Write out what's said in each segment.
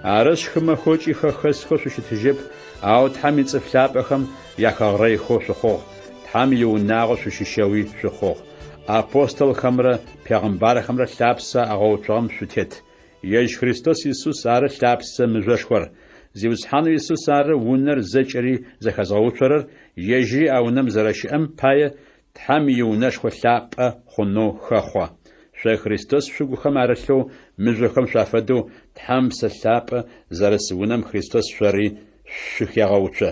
Арыш хымэхокӏи хэхэсхэу шъущытыжьып, ау Тхьам ицӏыфлъапӏэхэм яхэгъэрейхэу шъухъугъ, Тхьам иунагъо шъущыщэуи шъухъугъ. Апостолхэмрэ пегъымбархэмрэ лъапсэ агъэуцогъэм шъутет. Ежь Христос Иисус ары лъапсэ мыжъошхор. Зиуцхьанэу Иисус ары унэр зэкӏэри зэхэзгъэуцорэр, ежьи а унэм зэрэщыӏэм пае Тхьам иунэшхо лъапӏэ хъунэу хэхъо. Шъо Христос шъугухэм арылъэу мыжъохэм шъуафэдэу Тхьам псэ лъапӏэ зэрыс унэм Христос шъори шъухегъэуцо.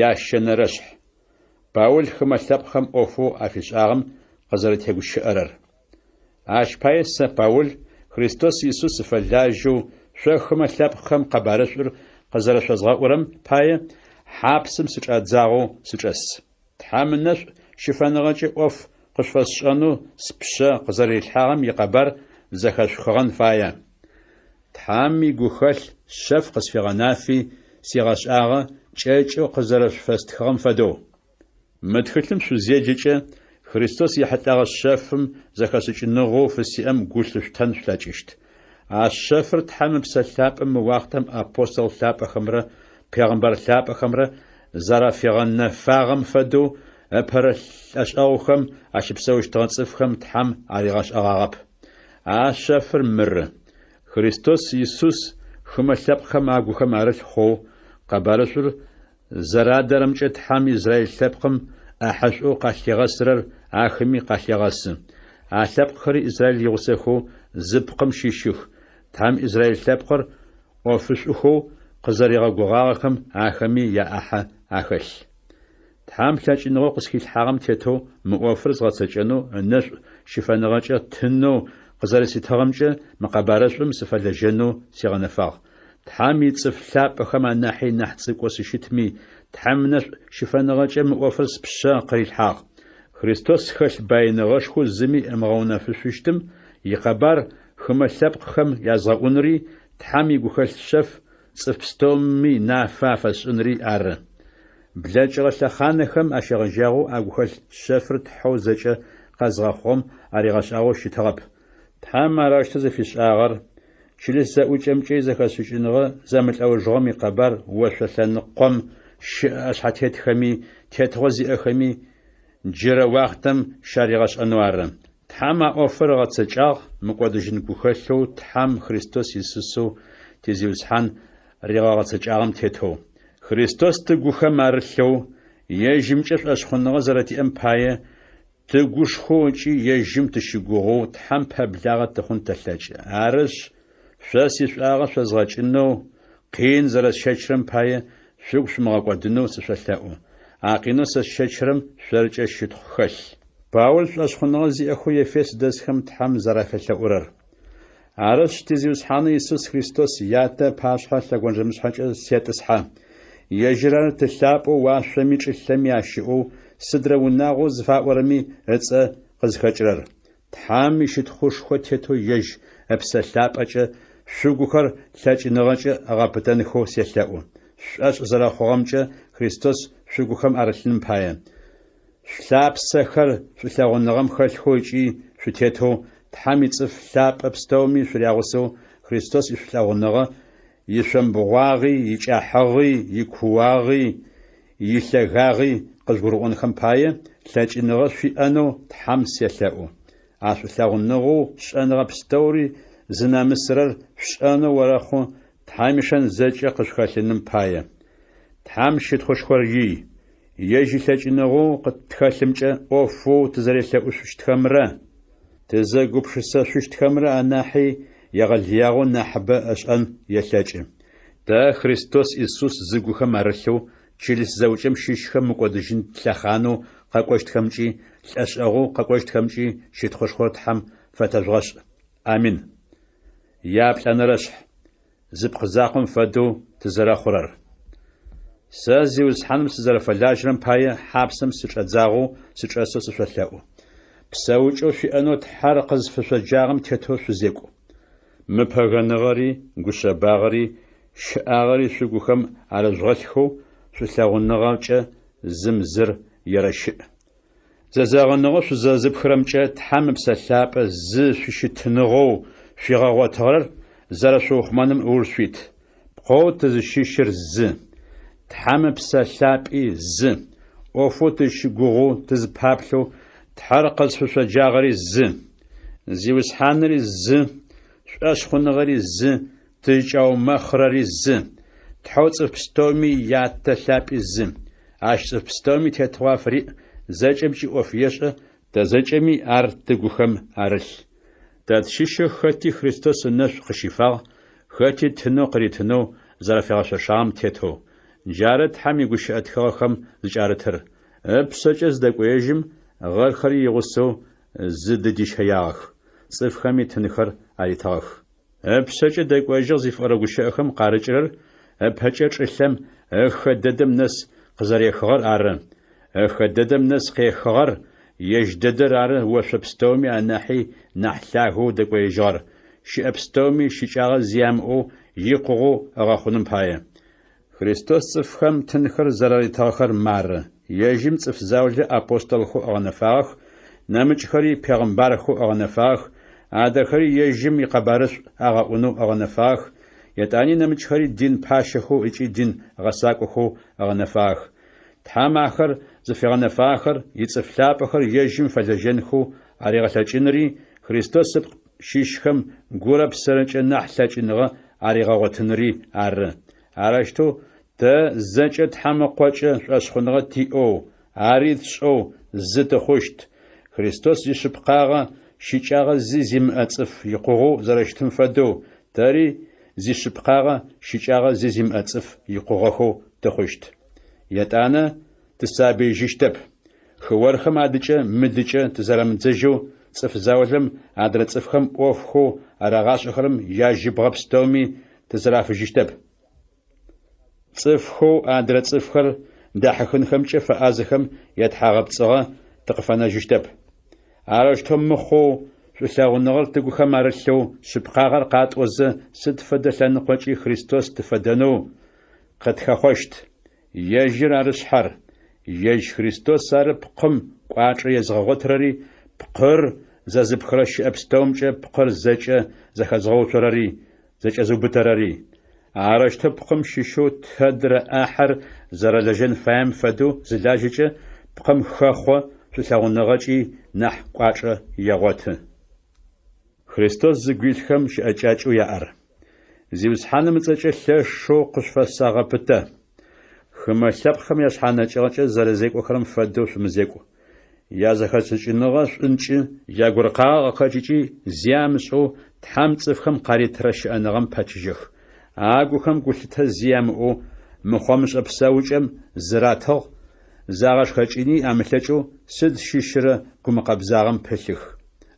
Ящэнэрэшъхь Паул хымэ лъэпкъхэм ӏофэу афишӏагъэм къызэрытегущыӏэрэр. Ащ пае сэ Паул Христос Иисус фэлажьэу шъо хымэ лъэпкъхэм къэбарышӏур къызэрэшъозгъэӏурэм пае хьапсым сычӏэдзагъэу сычӏэс. Тхьам ынэшӏу щыфэныгъэкӏэ ӏоф къышъфэсшӏэнэу спшъэ къызэрилъхьагъэм икъэбар зэхэшъухыгъэн фае. Тхьам игухэлъ шъэф къысфигъэнафи сигъэшӏагъэ кӏэкӏэу къызэрэшъуфэстхыгъэм фэдэу. Мы тхылъым шъузеджэкӏэ Христос ихьылӏагъэ шъэфым зэхэшӏыкӏыныгъэу фысиӏэм гу лъышъутэн шъулъэкӏыщт. А шъэфыр Тхьам ыпсэ лъапӏэм уахътэм апостол лъапӏэхэмрэ пегъымбар лъапӏэхэмрэ зарафигъэнэфагъэм фэдэу ыпэрэ лӏэшӏэгъухэм ащыпсэущтыгъэ цӏыфхэм Тхьам аригъэшӏэгъагъэп. А шъэфыр мыры. Христос Иисус хымэ лъэпкъхэм агухэм арылъ хъоу къэбарышъур зэрадэрэмкӏэ Тхьам Израиль лъэпкъым ӏахьышӏоу къалъегъэсырэр ахэми къалъегъэсы. А лъэпкъхэри Израиль игъусэхэу зыпкъым щищых. Тхьам Израиль лъэпкъыр ӏофышӏухэу къызэригъэгугъагъэхэм ахэми яӏахьэ ахэлъ. Тхьам лъэкӏыныгъэу къысхилъхьагъэм тетэу мы ӏофыр згъэцэкӏэнэу ынэшӏу щыфэныгъэкӏэ тынэу къызэрыситыгъэмкӏэ мы къэбарышӏум сыфэлэжьэнэу сигъэнэфагъ. Тхьам ицӏыф лъапӏэхэм анахьи нахь цӏыкӏо сыщытми, Тхьам ынэшӏу щыфэныгъэкӏэ мы ӏофыр спшъэ къырилъхьагъ. Христос хэлъ баиныгъэшху зыми ымыгъэунэфышъущтым икъэбар хымэ лъэпкъхэм язгъэӏунри, Тхьам игухэлъ шъэф цӏыф пстэуми нафэ афэсшӏынри ары. Блэкӏыгъэ лъэхъанэхэм ащегъэжьагъэу агухэлъ шъэфыр тхьэу зэкӏэ къэзгъэхъугъэм аригъэшӏагъэу щытыгъэп. Тхьам арэущтэу зэфишӏагъэр чылыс зэӏукӏэмкӏэ зэхэшӏыкӏыныгъэ зэмылӏэужьыгъэм икъэбар ошъо лъэныкъом щыӏэ ашъхьэтетхэми тетыгъо зиӏэхэми джырэ уахътэм щаригъэшӏэнэу ары. Тхьам а ӏофыр ыгъэцэкӏагъ мыкӏодыжьын гухэлъэу Тхьам Христос Иисусэу тизиуцхьан ригъэгъэцэкӏагъэм тетэу. Христос тыгухэм арылъэу ежьымкӏэ шӏошъхъыныгъэ зэрэтиӏэм пае тыгушхоу ыкӏи ежьым тыщыгугъэу Тхьам пэблагъэ тыхъун тэлъэкӏы. Арышъ шъо сишӏуагъэ шъозгъэкӏынэу къин зэрэсщэчырэм пае шъугу шъумыгъэкӏодынэу сышъолъэӏу. А къинэу сэ сщэчырэм шъорыкӏэ щытхъу хэлъ. Паул шӏошъхъыныгъэ зиӏэхэу Ефес дэсхэм Тхьам зэрафэлъэӏурэр. Арышъ тизиуцхьанэу Иисус Христос ятэ пашъхьэ лъэгуажэмышъхьэкӏэ сетӏысхьэ. Ежьырэр тылъапӏэу уашъоми чӏылъэми ащыӏэу сыдрэ унагъоу зыфаӏорэми ыцӏэ къызхэкӏырэр. Тхьам ищытхъушхо тетэу ежь ыпсэ лъапӏэкӏэ шъугухэр лъэкӏыныгъэкӏэ ыгъэпытэнхэу селъэӏу. Шъуӏэшӏ зэрэхъугъэмкӏэ Христос шъугухэм арылъыным пае. Лъапсэхэр шъулъэгъуныгъэм хэлъхэу ыкӏи шъутетэу Тхьам ицӏыф лъапӏэ пстэуми шъурягъусэу Христос ишъулъэгъуныгъэ ишъомбыгъуагъи, икӏахьэгъи, икууагъи, илъэгагъи къызгурыӏонхэм пае лъэкӏыныгъэ шъуиӏэнэу Тхьам селъэӏу. А шъулъэгъуныгъэу шӏэныгъэ пстэури зынамысырэр шӏэнэу орэхъу Тхьам ишэн зэкӏэ къышхэлъыным пае. Тхьам щытхъушхор ий. Ежь лъэкӏыныгъэу къытхэлъымкӏэ ӏофэу тызэрелъэӏушъущтхэмрэ тызэгупшысэшъущтхэмрэ анахьи егъэлеягъэу нахьыбэ ышӏэн елъэкӏы. Тэ Христос Иисус зыгухэм арылъэу чылыс зэукӏэм щыщхэм мыкӏодыжьын лъэхъанэу къэкӏощтхэмкӏи лӏэшӏэгъоу къэкӏощтхэмкӏи щытхъушхор Тхьам фэтэжъугъэшӏ. Амин. Яплӏэнэрэшъхь зыпкъ закъом фэдэу тызэрэхъурэр. Сэ зиуцхьаным сызэрэфэлажьэрэм пае хьапсым сычӏэдзагъэу сычӏэсэу сышъолъэӏу. Псэукӏэу шъуиӏэнэу Тхьэр къызфышъоджагъэм тетэу шъузекӏу. Мы пэгъэныгъэри гушъэбагъэри щыӏагъэри шъугухэм арэжъгъэлъхэу шъулъэгъуныгъэкӏэ зым зыр ерэщыӏ. Зэзэгъыныгъэу шъузэзыпхырэмкӏэ Тхьам ыпсэ лъапӏэ зы шъущытыныгъэу шъуигъэгъотыгъэрэр زرشوخمانم أورسويت بقو تزشيشر ز تحام بسلابي ز أوفو تشغوغو تزبابلو تحرقز فشجاغري ز زيوسحانري ز شاشخونغري ز تجاو مخرري ز تحوص بستومي ياتلابي ز اش بستومي تتوافري زجمجي اوفيش تزجمي ار تغخم ارل تدشيش خطي خريستوس النش قشيفا خطي تنو قريتنو زرافيغاش شام تيتو جارت حمي غشات خخم زجارتر بسجز دقويجم غير خري يغسو زدديش هياخ صف خمي تنخر ايتاخ بسجد دقويجر زيفر غشاخم قارجر بهجر إسلام خددم نس قزري خغر عرن خددم نس قي خغر يجددر عرن وشبستومي الناحي نحلاهو دقويجار شابستومي شجاغ زيامو يقوغو أغاخونم بايا خريستوس صفخم تنخر زراري تاخر مار يجم صف زاوجة أبوستل خو أغنفاخ نمج خري پیغمبر خو أغنفاخ عادر خري يجم يقبارش أغاونو أغنفاخ يتاني نمج خري دين باشخو إيجي دين غساقخو أغنفاخ تحام آخر زفيغن فاخر يتصفلاب آخر يجم فلجنخو عريغتاجنري خريستوس شيشخم غورب سرنچ نحلاجنغا عريغوتنري عر عرشتو تا زنچ تحام قوچ اشخنغا تيو عريد شو زت خوشت خريستوس يشبقاغا شيچاغا زيزم اصف يقوغو زرشتن فدو تاري زيشبقاغا شيچاغا زيزم اصف يقوغو تخوشت يتانا تسابي جيشتب خورخم عدچ مدچ تزرمزجو صف زاولم عدل صفخم اوفخو اراغاشخرم يا جبغبستومي تزراف جيشتب صفخو عدل صفخر دحخن خمچ فازخم يتحغبصغا تقفنا جيشتب عرشتم خو شساغنغر تگو خمارلو شبقاغر قاطوز ستفدلن قوچي خريستوس تفدنو قد خخشت يجر عرشحر يج خريستوس سار بقم قاطر يزغوترري بقر زازبخرش ابستومچ بقر زچ زخزغوترري زچ زوبترري عرشت بقم شيشو تدر احر زرلجن فام فدو زلاجچ بقم خخو شساغنغچي نح قاطر يغوت خريستوس زغيلخم شاچاچو يار زيوسحانم صچ لشو قشفساغه بتا خمساب خم يشحنا چاچ زرزيكو خرم فدو شمزيكو يا زخصچنغا شنچ ياغورقا خاچيچي زيامشو تحمصفخم قريترش انغم پاچجخ اگوخم گولته زيامو مخومش ابساوچم زراتو زاغش خاچيني املچو سد شيشره قمقبزاغم پلخ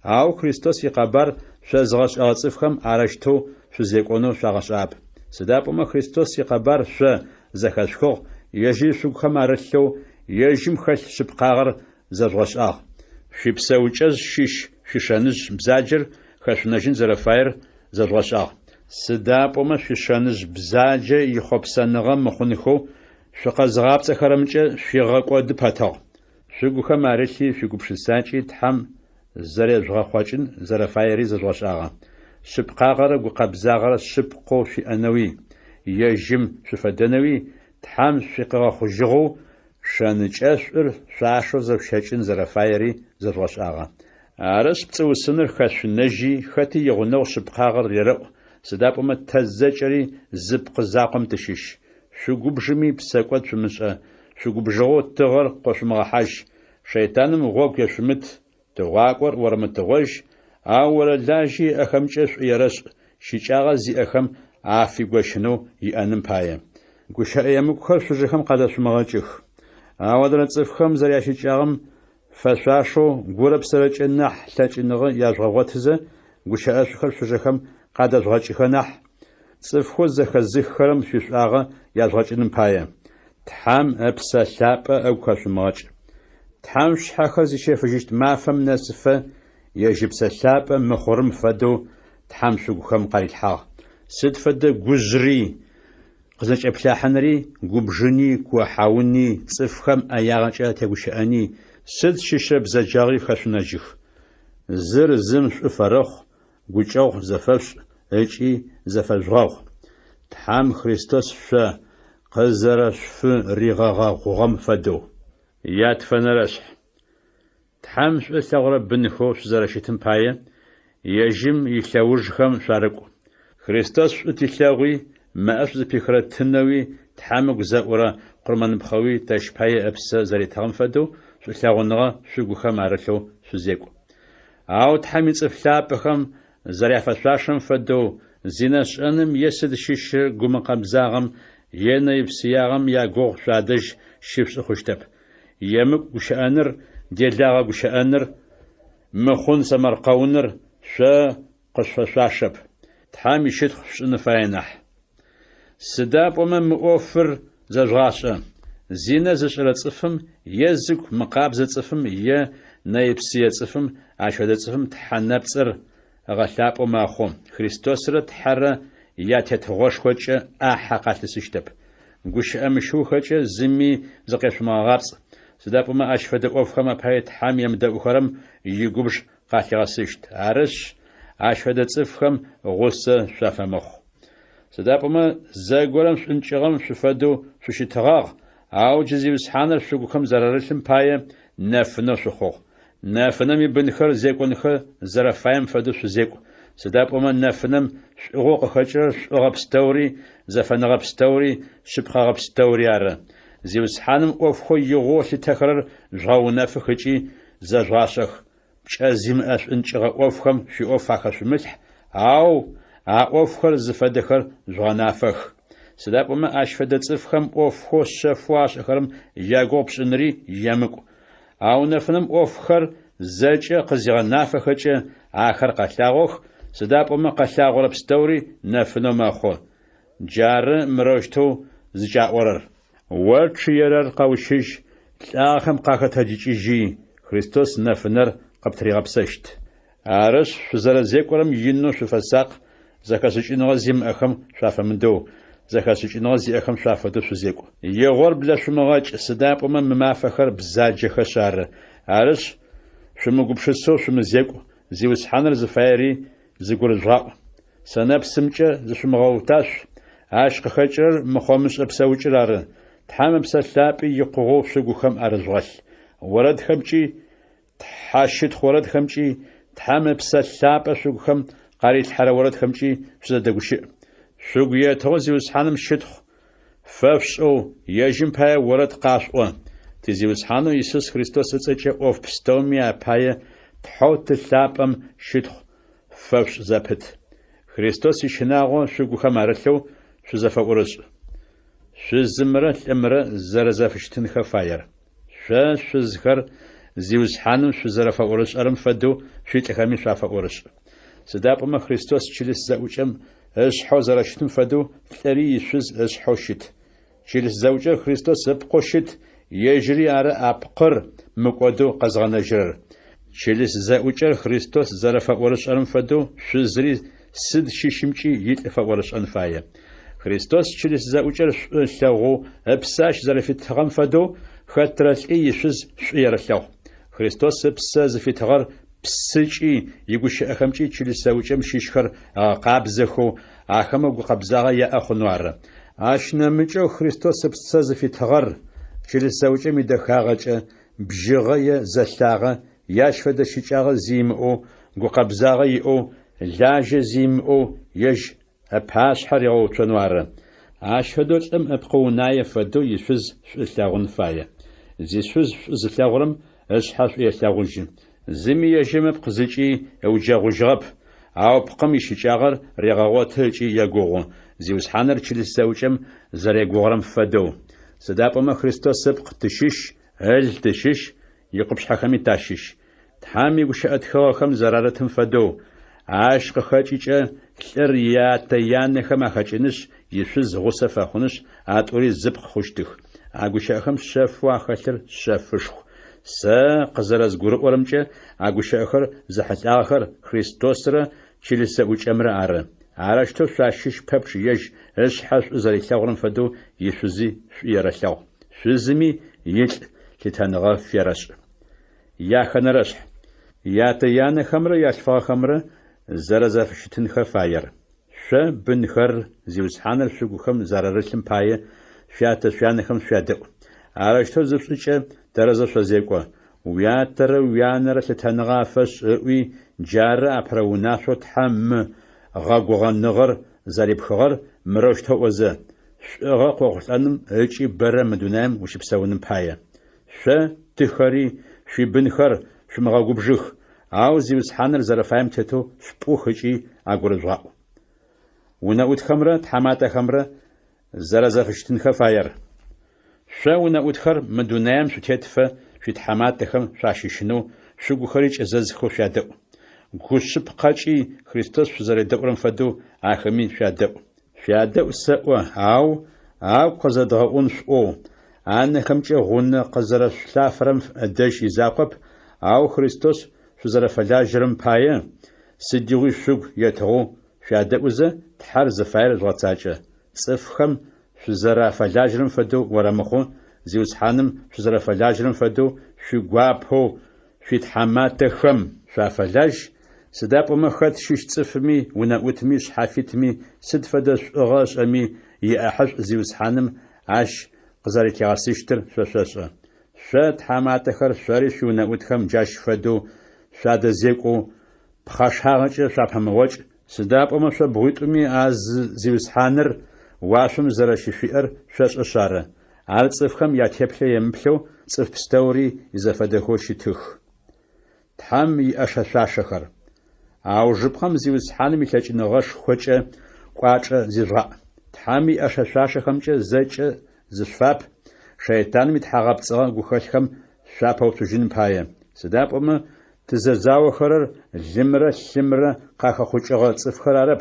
او خريستوس يقبر شزغش اصفخم ارشتو شزيكونو شاغشاب سدابما خريستوس يقبر ش زخشخو يجي شوخم ارلو يجم خل شبقاغر زرغشاغ شيبساوچز شيش شيشانج بزاجر خشنجن زرفاير زرغشاغ سدابما شيشانج بزاجه يخوبسنغم مخنخو شقزغابص خرمچ شيغقود پاتاغ شوخم ارلي شوغبشساچي تحم زريزغا خوچن زرفايري زرغشاغ شبقاغر قبزاغر شبقو في انوي يجم شفدنوي تحم شقا خجغو شانچاشر شاشو زفشچن زرفايري زرغشاغ عرش بصوسنر خشنجي خطي يغنو شبقاغر يرو سدابما تزچري زبق زاقم تشيش شوغبجمي بسقوت شمشا شوغبجغو تغر قشمغحاش شيطانم غوك يشمت تواقور ورمتغوش اور لاجي اخمچش يرش شيچاغ زي اخم عافي غشنو يانم بايا غشايم خرش جخم قداش مغاچخ اودر صفخم زرياشي چاغم فشاشو غورب سرچنح لچنغ ياجغوتزه غشاش خرش جخم قداش غاچخنح صفخو زخزخرم شيشاغ ياجغاچنم بايا تحم ابسلاب او خرش مغاچ تحم شحخز شيفجت مافم نسفه يجب سلاب مخرم فدو تحم شوخم قريحا سد فد غزري قزنچ ابلاحنري غبجني كوحاوني صفخم اياغچا تگوشاني سد ششب زجاري خشنجخ زر زم فرخ غچوخ زفش ыкӏи зэфэжъугъ. Тхьам Христос шъо къызэрэшъу ригъэгъэгъугъэм фэдэу. Ятфэнэрэшъ. Тхьам шъулъэгъурэ бынхэу шъузэрэщытым пае ежьым илъэужхэм шъуарыкӏу. Христос шъутилъэгъуи мэӏэ шъузыпихрэ тынэуи Тхьам ыгу зэӏурэ къурмэныпхъэуи тэщ пае ыпсэ зэритыгъэм фэдэу шъулъэгъуныгъэ шъугухэм арылъэу шъузекӏу. Ау Тхьам ицӏыф лъапӏэхэм зэряфэшъуашэм фэдэу зинэшӏэным е сыдщыщыр гумэкъэбзагъэм е нэипсыягъэм ягугъу шъуадэжь щыпшӏы хъущтэп. Емыкӏу гущыӏэныр, делагъэ гущыӏэныр, мыхъун сэмэркъэуныр шъо къысшъошъуашэп. Тхьам ищытхъу шӏыны фае нахь. Сыда пӏомэ мы ӏофыр зэжъугъашӏэ. Зинэ зышӏырэ цӏыфым е зыгу мыкъабзэ цӏыфым е нэипсые цӏыфым ащэдэ цӏыфым тхьэнэпцӏыр ыгъэлъапӏэу мэхъу. Христосрэ Тхьэрэ ятетыгъошхокӏэ ӏахьэ къалъысыщтэп. Гущыӏэмыщыухэкӏэ зыми зыкъешъумыгъэгъапцӏ. Сыда пӏомэ ащ фэдэ ӏофхэм апае Тхьам емыдэӏухэрэм игубжъ къалъигъэсыщт. Арышъ ащ фэдэ цӏыфхэм гъусэ шъуафэмыхъу. Сыда пӏомэ зэгорэм шӏункӏыгъэм шъуфэдэу шъущытыгъагъ, ау джы зиусхьаныр шъугухэм зэрэрылъым пае нэфынэу шъухъугъ. Нэфынэм ибынхэр зекӏонхэр зэрэфаем фэдэу шъузекӏу. Сыда пӏомэ нэфынэм шӏугъэу къыхэкӏырэр шӏугъэпстэури, зэфэныгъэпстэури, шъыпкъэгъэпстэури ары. Зиусхьаным ӏофхо игъоу лъытэхэрэр жъугъэунэфых ыкӏи зэжъуашъэх. Пкӏэ зимыӏэ шӏункӏыгъэ ӏофхэм шъуиӏоф ахэшъумылъ, ау а ӏофхэр зыфэдэхэр жъугъэнафэх. Сыда пӏомэ ащ фэдэ цӏыфхэм ӏофхо шъэфыу ашӏэхэрэм ягугъу пшӏынри емыкӏу. Ау нэфынэм ӏофхэр зэкӏэ къызигъэнафэхэкӏэ ахэр къэлъагъох. Сыда пӏомэ къэлъагъорэ пстэури нэфынэу мэхъу. Джары мырэущтэу зыкӏаӏорэр. О чъыерэр къэущыжь лӏагъэхэм къахэтэджыкӏыжьи Христос нэфынэр къыптыригъэпсэщт. Арышъ шъузэрэзекӏорэм инэу шъуфэсакъ, зэхэшӏыкӏыныгъэ зимыӏэхэм шъуафэмыдэу, зэхэшӏыкӏыныгъэ зиӏэхэм шъуафэдэу шъузекӏу. Егъор блэшъумыгъэкӏ. Сыда пӏомэ мы мафэхэр бзаджэхэщ ары. Арышъ шъумыгупшысэу шъумызекӏу. Зиусхьаныр зыфаери зыгурыжъуаӏу. Сэнэпсымкӏэ зышъумыгъэуташъу. Ащ къыхэкӏырэр мыхъомышӏэ псэукӏыр ары. Тхьам ыпсэлъапӏи икъугъоу шъугухэм арызжъугъэлъ. Орэдхэмкӏи тхьащытхъу орэдхэмкӏи Тхьам ыпсэлъапӏэ шъугухэм къарилъхьэрэ орэдхэмкӏи шъузэдэгущыӏ. Шъугу етыгъо зиусхьаным щытхъу. Фэфшӏэу ежьым пае орэд къашӏо. Тизиусхьанэу Иисус Христос ыцӏэкӏэ ӏоф пстэуми апае тхьэу тылъапӏэм щытхъу фэшӏ зэпыт. Христос ищынагъо шъугухэм арылъэу шъузэфэӏорышӏ. Шъузымрэ лӏымрэ зэрэзэфыщтынхэ фаер. Шъо шъузхэр зиусхьаным шъузэрэфэӏорышӏэрэм фэдэу шъуитлӏэхэми шъуафэӏорышӏ. Сыда пӏомэ Христос чылыс зэӏукӏэм ышъхьэу зэрэщытым фэдэу лӏыри ишъуз ышъхьэу щыт. Чылыс зэӏукӏэр Христос ыпкъэу щыт, ежьыри ары апкъыр мыкӏодэу къэзгъэнэжьырэр. Чылыс зэӏукӏэр Христос зэрэфэӏорышӏэрэм фэдэу шъузри сыд щыщымкӏи итлӏыфэӏорышӏэн фае. Христос чылыс зэӏукӏэр шъулъэгъоу ыпсащ зэрэфитыгъэм фэдэу хэтрэ лӏы ишъуз шъуерылъэгъу. Христос ыпсэ зыфитыгъэр псыкӏи игущыӏэхэмкӏи чылыс зэӏукӏэм щыщхэр къабзэхэу ахэмэ гукъэбзагъэ яӏэ хъуну ары. Ащ нэмыкӏэу Христос ыпсэ зыфитыгъэр чылыс зэӏукӏэм идэхагъэкӏэ бжыгъэ е зэлъагъэ ящ фэдэ щыкӏагъэ зимыӏэу гукъэбзагъэ иӏэу лажьэ зимыӏэу ежь ыпашъхьэр егъэуцону ары. Ащ фэдэу лӏым ыпкъыунае фэдэу ишъуз шъулъэгъун фае. Зишъуз шъузылъэгъурэм ышъхьэ шъуелъэгъужьы. Зыми ежьым ыпкъ зыкӏи ыуджэгъужьыгъэп. Ау пкъым ищыкӏагъэр регъэгъоты ыкӏи егугъу. Зиусхьаныр чылыс зэӏукӏэм зэрегугъэрэм фэдэу. Сыда пӏомэ Христос ыпкъ тыщыщ, эл тыщыщ, икъупщхьэхэми тащыщ. Тхьам игущыӏэтыгъэхэм зэрарытым фэдэу. Ащ къыхэкӏыкӏэ лӏыр ятэ янэхэм ахэкӏыныщ, ишъуз гъусэ фэхъунущ, атӏури зыпкъ хъущтых. А гущыӏэхэм шъэфыу ахэлъыр шъэфышху. Сэ къызэрэзгурыӏорэмкӏэ а гущыӏэхэр зэхьылӏагъэхэр Христосрэ чылыс зэӏукӏэмрэ ары. Аращтэу шъуащыщ пэпчъ ежь ышъхьэ шъузэрилъэгъурэм фэдэу ишъузи шъуерэлъэгъу. Шъузыми илӏ лъытэныгъэ ферэшӏ. Яхэнэрэшъ. Ятэ янэхэмрэ ялъфыгъэхэмрэ зэрэзэфыщытынхэ фаер. شو بنخر زيوسحانر شوكم زرارلم باية شيات شيانهم شيادو عرشتو زبشة درزة شزيقوا وياتر ويانر تتنغافش وي جار أبروناشو تحم غاقوغان نغر زريب خغر مروشتو وزا شغا قوغلانم هيجي برا مدونام وشبساونم باية شو تخري شو بنخر شو مغاقوبجخ أو زيوسحانر زرفايم تتو شبوخجي أقورزواو ونأوت خمرة تحمات خمرة زرزفشتن خفاير شو ونأوت خر مدونام شو تتفا شو تحمات خم شاشيشنو شو خريج أزازخو شادو غوشب قاچي خريستوس زريدورن فدو آخمين شادو سأوا أو قزدغون شو أنا خمجة غون قزر شلافرم أدش يزاقب أو خريستوس شو زرفلاجرم بايا سديوي شوق يتغو شادو زا تحر زفاير غطاجة صفخم شو زرفلاجرم فدو ورمخو زيوس حانم شو زرفلاجرم فدو شو غوابهو شو تحمات خم شافلاج سداب ومخد شيش صفمي ونأوتمي شحافيتمي سد فدش أغاش أمي يأحش زيوس حانم عش قزاري كاسيشتر شاشاشا شاد حمات خر شاري شو نأوتخم جاش فدو شاد زيكو بخاش هاغش شابهم وجه سداب ومشا بغيتمي از زيوس حانر واشم زراشي فئر شاش أشارة على صفخم ياتيبلي يمبلو صف بستوري إذا فدهوشي تخ تحم يأشاشاشخر أو جبخم زيوس حانم يتلاج نغش خوچة قواچة زيرا تحمي أشاشاشخمچة زيچة زشفاب شيطان متحغب صغا غوخلخم شابو تجين باية سداب أما تزرزاو خرر لمرة قاخا خوچة صفخر عرب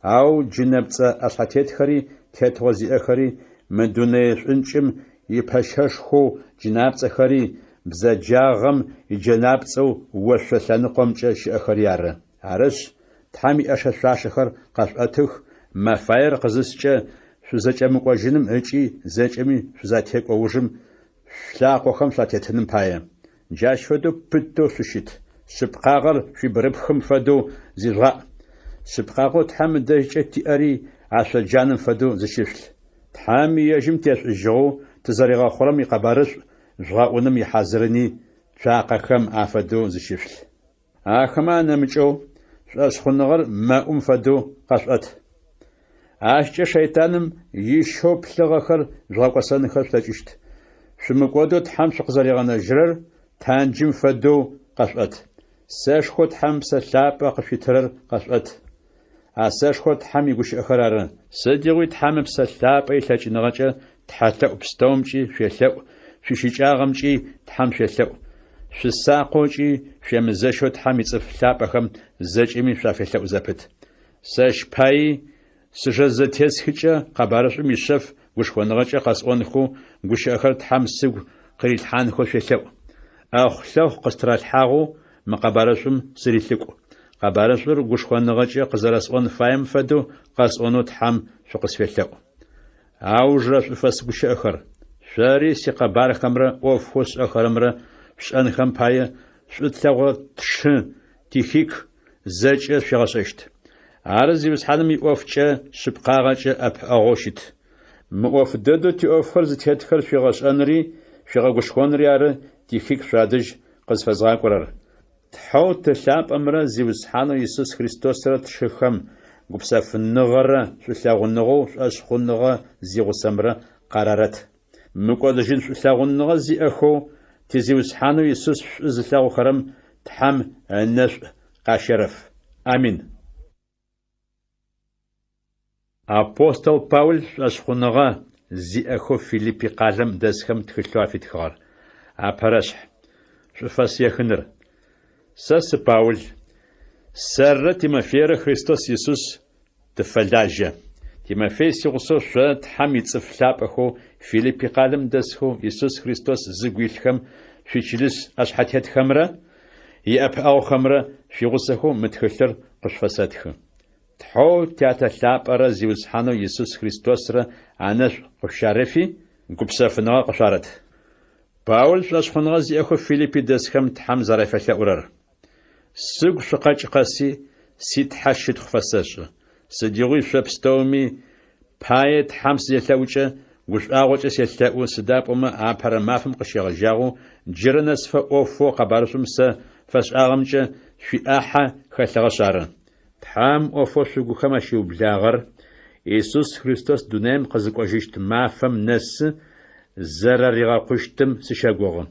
أو جنبت أصحاتيت خري تتوزي أخري مدوني شنشم يبهشش خو جنابت خري بزجاغم يجنابتو وشلانقمچة شأخريار عرش تحمي أشاشاشخر قاشأتخ ما فاير قزسچة شو زجم قوجنم هجي زجمي شو زاتيك ووجم شلاق وخم شاتيتنم بايا جاش فدو بتو سوشيت سبقاغر في بربخم فدو زيرا سبقاغو تحم دجة تياري عشا جانم فدو زشيفل تحامي يجم تيش الجو تزاريغا خرم يقبارش جغاؤنم يحازرني شاقخم عفدو زشيفل آخما نمجو شاسخنغر ما فدو قاشأت أشجع شيطانم يشوب لغخر جغاقوسان خرشتاجشت شمقودو تحم شقزاريغانا جرر تانجم فدو قاشأت ساش خود حم سلابا قشترر قاشأت أساش خود حم يقوش أخرارن سديوي تحم بسلابا يتلاج نغاجة تحتاق بستومجي شيشاق شيشاغمجي تحم شيشاق شساقوجي شمزاشو تحم يصف لابخم زاجمي شافيشاق زابت ساش باي سجزتيس خيجا قبارش ميشف وشخونغاجا قاسونخو غوش أخر تحم سوق قريل حانخو شيشاق أخلو قسترال حاغو مقبارشم سريثقو قبارشور غوشخونغاجا قزراسون فايم فدو قاسونو تحم شقس فيشاق أوجرا فاس غوش أخر شاري سي قبار خمرا أوفوس أخرمرا شأن خم بايا شتلاغو تشن تيخيك زاجا شغاسشت عارض يبسحنم يوفچه شبقاغچه أب أغوشت مؤف ددو تيوفر زتيتخر شغاش أنري شغاغوشخونري عر تيخيك شادج قزفزغا قرر تحو تلاب أمرا زيوسحانو يسوس خريستوس رت شخم قبسف النغرة شلاغنغو أشخنغا زيغسمرا قرارت مقودجين شلاغنغا زي أخو تزيوسحانو يسوس زلاغو خرم تحم النش قاشرف آمين. أبوستل باول أشخنغا زي أخو فيليبي قالم دزخم تخلوا في تخار أبرشح شفاس يخنر ساس باول سر تيمافير خريستوس يسوس تفلاجة تيمافيس يغسو شات حمي تصفلاب أخو فيليبي قالم دزخو يسوس خريستوس زقويلخم في جلس أشحتيت خمرة يأب أو خمرة في غسخو متخلر قشفاساتخو تحو تياتا لابارا زيوسحانو يسوس خريستوس را عناش قشارفي قبسافنغا قشارت باول شاشخنغا زي أخو فيليبي دزخم تحم زرافة أورر سوق شقاج قاسي سيت حشد خفاساش сыдигъуи шъопстэуми пае тхьам сызелъэӏукӏэ гушӏуагъокӏэ селъэӏу сыдапӏомэ апэрэ мафэм къыщегъэжьагъэу джырэ нэсфэ ӏофэу къэбарышӏум сэ фэшӏагъэмкӏэ шъуиӏахьэ хэлъэгъэшъ ары. Тхьам ӏофэу шъугухэм ащиублагъэр Иисус Христос дунэим къызыкӏожьыщт мафэм нэсы зэрыригъэхъущтым сыщэгугъы.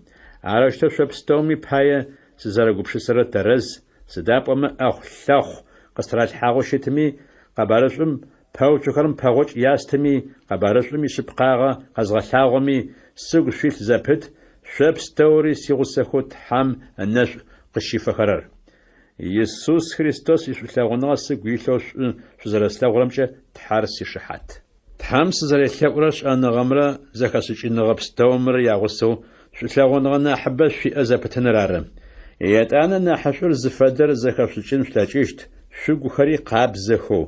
Арыштэу шъопстэуми пае сызэрэгупшысэрэ тэрэз сыдапӏомэ ӏэхъу лъэхъу къыстыралъхьагъэу щытыми къэбарышӏум пэуцухэм пэгъокӏ ястыми къэбарышӏум ишъыпкъагъэ къэзгъэлъагъоми сыгу шъуилъ зэпыт шъопстэури сигъусэхэу Тхьам ынэшӏу къыщифэхэрэр. Иисус Христос ишъулъэгъуныгъэ сыгу илъэу шъузэрэслъэгъурэмкӏэ Тхьэр сишыхьат. Тхьам сызэрелъэӏурэ шӏэныгъэмрэ зэхэшӏыкӏыныгъэ пстэумрэ ягъусэу шъулъэгъуныгъэ нахьыбэ шъуиӏэ зэпытыныр ары. Етӏанэ нахьышӏур зыфэдэр зэхэшъукӏын шъулъэкӏыщт шъугухэри къабзэхэу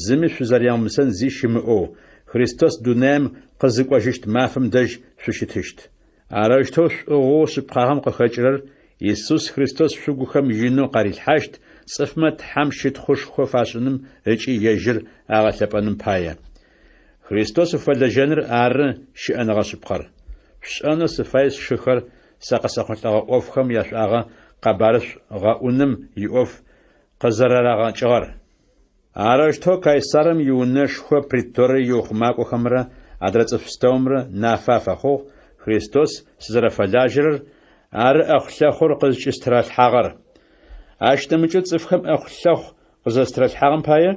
зыми шъузэрямысэн зи щымыӏэу Христос дунэим къызыкӏожьыщт мафэм дэжь шъущытыщт. Арыштэу шӏугъэу шъыпкъагъэм къыхэкӏырэр Иисус Христос шъугухэм инэу къарилъхьащт цӏыфмэ Тхьам щытхъушхо фашӏыным ыкӏи ежьыр агъэлъэпӏэным пае. Христос уфэлэжьэныр ары щыӏэныгъэ шъыпкъэр. Шӏэну сыфай сшыхэр сэ къэсэхъулӏэгъэ ӏофхэм яшӏуагъэ къэбарышӏу гъэӏуным иӏоф къызэрэрагъэкӏыгъэр. Арыштэу Кайсарым иунэшхо приторы иухъумакӏохэмрэ адрэ цӏыф пстэумрэ нафэ афэхъугъ Христос сызэрэфэлажьэрэр ары ӏэхъу лъэхъур къызыкӏыстыралъхьагъэр. Ащ нэмыкӏэ цӏыфхэм ӏэхъу лъэхъу къызэстыралъхьагъэм пае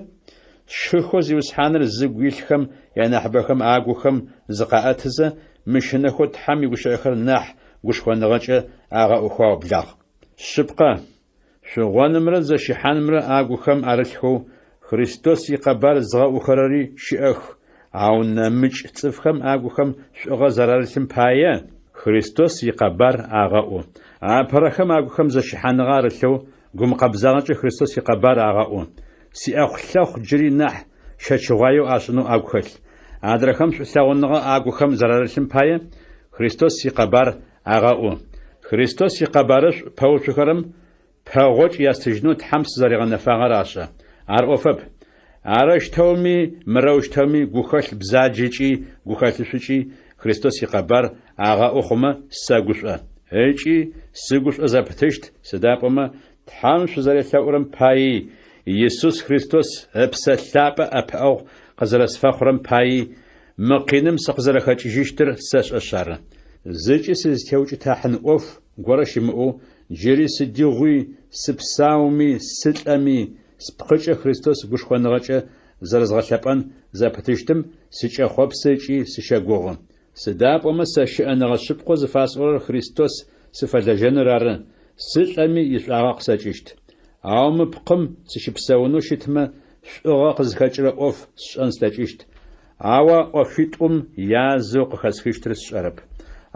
шъхыхэу зиусхьаныр зыгу илъхэм янахьыбэхэм агухэм зыкъаӏэтызэ мышынэхэу Тхьам игущыӏэхэр нахь гушхоныгъэкӏэ агъэӏухыгъ благъ. Шъыпкъэ шъугъонымрэ зэщихьанымрэ агухэм арылъхэу Христос икъэбар згъэӏухэрэри щыӏэх. Ау нэмыкӏ цӏыфхэм агухэм шӏугъэ зэрарылъым пае Христос икъэбар агъэӏу. Апэрэхэм агухэм зэщихьаныгъэ арылъэу гумыкъэбзагъэкӏэ Христос икъэбар агъэӏу. Сиӏэхъу лъэхъу джыри нахь щэчыгъуаеу ашӏынэу агу хэлъ. Адрэхэм шъулъэгъуныгъэ агухэм зэрарылъым пае Христос икъэбар агъэӏу. Христос икъэбарышӏу пэуцухэрэм пэгъокӏ ястыжьынэу Тхьам сызэригъэнэфагъэр ашӏэ. Ар ӏофэп. Арыштэуми мырэущтэуми гухэлъ бзаджэкӏи гухэлъышъукӏи Христос икъэбар агъэӏу хъумэ сэгушӏо. Ыкӏи сыгушӏо зэпытыщт сыдапӏомэ Тхьам шъузэрелъэӏурэм паи Иисус Христос ыпсэлъапӏэ ӏэпыӏэгъу къызэрэсфэхъурэм паи мы къиным сыкъызэрэхэкӏыжьыщтыр сэ сшӏэшъ ары. Зыкӏи сызытеукӏытахьын ӏоф горэ щымыӏэу джыри сыдигъуи сыпсауми сылӏэми спхъыкӏэ Христос гушхоныгъэкӏэ зэрэзгъэлъэпӏэн зэпытыщтым сыкӏэхъопсы ыкӏи сыщэгугъы. Сыдапӏомэ сэ щыӏэныгъэ шъыпкъэу зыфасӏорэр Христос сыфэлэжьэныр ары. Сылӏэми ишӏуагъэ къысэкӏыщт. Ау мы пкъым сыщыпсэунэу щытмэ шӏугъэ къызыхэкӏырэ ӏоф сшӏэн слъэкӏыщт. Ауэ ӏофитӏум язэу къыхэсхыщтыр сшӏэрэп.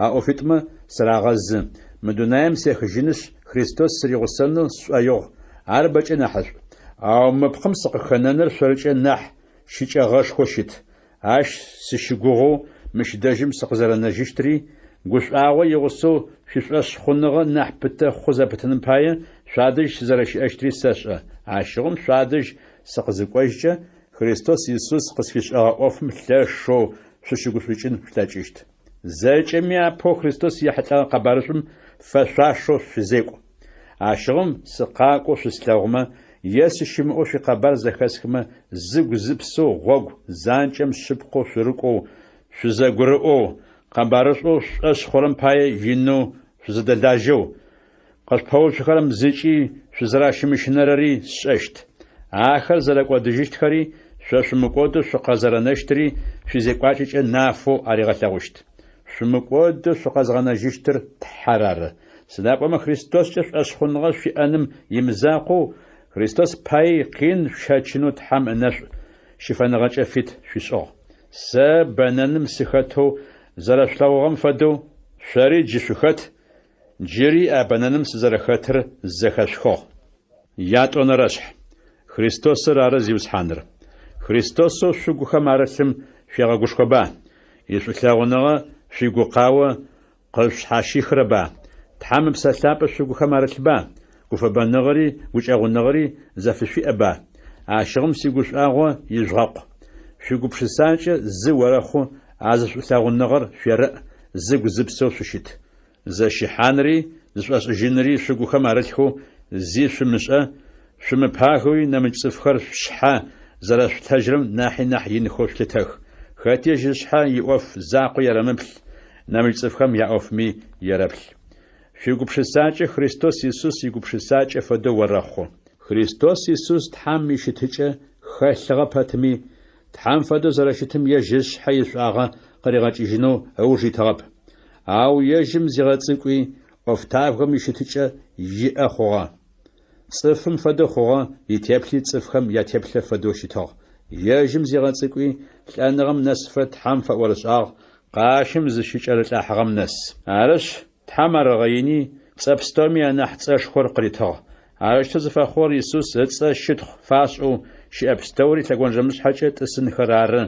А ӏофитӏумэ сырагъэзы. Мы дунаим сехыжьыныщ Христос сыригъусэну сшӏоигъу. Ар бэкӏэ нахьышӏу. Ау мы пкъым сыкъыхэнэныр шъорыкӏэ нахь щыкӏэгъэшхо щыт. Ащ сыщыгугъэу мыщ дэжьым сыкъызэрэнэжьыщтри гушӏуагъо игъусэу шъушӏошъ хъуныгъэ нахь пытэ хъу зэпытыным пае шъуадэжь сызэрэщыӏэщтри сэ сшӏэ. Ащыгъым шъуадэжь сыкъызыкӏожькӏэ Христос Иисус къысфишӏэгъэ ӏофым лъэшэу шъущыгушӏукӏын шъулъэкӏыщт. Зэкӏэми апэу Христос ехьылӏэгъэ къэбарышӏум фэшъуашэу шъузекӏу. Ащыгъым сыкъакӏоу шъуслъэгъумэ е сыщымыӏэу шъуикъэбар зэхэсхымэ зыгу зыпсэу гъогу занкӏэм шъыпкъэу шъурыкӏоу шъузэгурыӏоу къэбарышӏоу шъуӏэшъ хъурэм пае инэу шъузэдэлажьэу къэшъпэуцухэрэм зыкӏи шъузэращымышынэрэри сшӏэщт. Ахэр зэрэкӏодыжьыщтхэри шъо шъумыкӏодэу шъукъэзэрэнэщтыри шъузекӏуакӏэкӏэ нафэу аригъэлъэгъущт. Шъумыкӏодэу шъукъэзгъэнэжьыщтыр Тхьэр ары. Сыдапӏомэ Христоскӏэ шъуӏэшъ хъуныгъэ шъуиӏэным имызакъоу Христос паи къин шъучэну Тхьам ынэшӏу щыфэныгъэкӏэ фит шъуишӏыгъ. Сэ бэнэным сыхэтэу зэрэшъулъэгъугъэм фэдэу шъори джы шъухэт, джыри а бэнэным сызэрэхэтыр зэхэшъухыгъ. Ятӏонэрэшъхь. Христосыр ары зиусхьаныр. Христосэу шъугухэм арылъым шъуегъэгушхоба. Ишъулъэгъуныгъэ шъуигукъауэ къышъхьащихрэба. Тхьам ыпсэлъапӏэ шъугухэм арылъыба. Гуфэбэныгъэри гукӏэгъуныгъэри зэфышъуиӏэба. ащыгъым сигушӏуагъо ижъугъэкъу. Шъугупшысакӏэ зы орэхъу азышӏулъэгъуныгъэр шъуерэ зыгу зыпсэу шъущыт. Зэщихьанри зышӏошӏыжьынри шъугухэм арылъхэу зи шъумышӏэ, шъумыпахэуи нэмыкӏ цӏыфхэр шъхьэ зэрэшъулъэжьырэм нахьи нахь инхэу шъулъытэх. Хэти жьышъхьэ иӏоф закъоу ярэмыплъ, нэмыкӏ цӏыфхэм яӏофми ярэплъ. Шъуигупшысакӏэ Христос Иисус игупшысакӏэ фэдэу орэхъу. Христос Иисус Тхьам ищытыкӏэ хэлъыгъэ пэтми, Тхьам фэдэу зэрэщытым ежьышъхьэ ишӏуагъэ къыригъэкӏыжьынэу ыуж итыгъэп. Ау ежьым зигъэцӏыкӏуи ӏофтафхэм ищытыкӏэ иӏэ хъугъэ. Цӏыфым фэдэу хъугъэ итеплъи цӏыфхэм ятеплъэ фэдэу щытыгъ. Ежьым зигъэцӏыкӏуи лӏэныгъэм нэсфэ Тхьам фэӏорышӏагъ, къащым зыщыкӏэрылӏахьыгъэм нэс. Арышъ Тхьам аргъэини цӏэ пстэуми анахь цӏэшхор къыритыгъ. Арышътэ зыфэхъугъэр Иисус ыцӏэ щытхъу фашӏэу щыӏэ пстэури лъэгуажэмышъхьэкӏэ тӏысынхэр ары,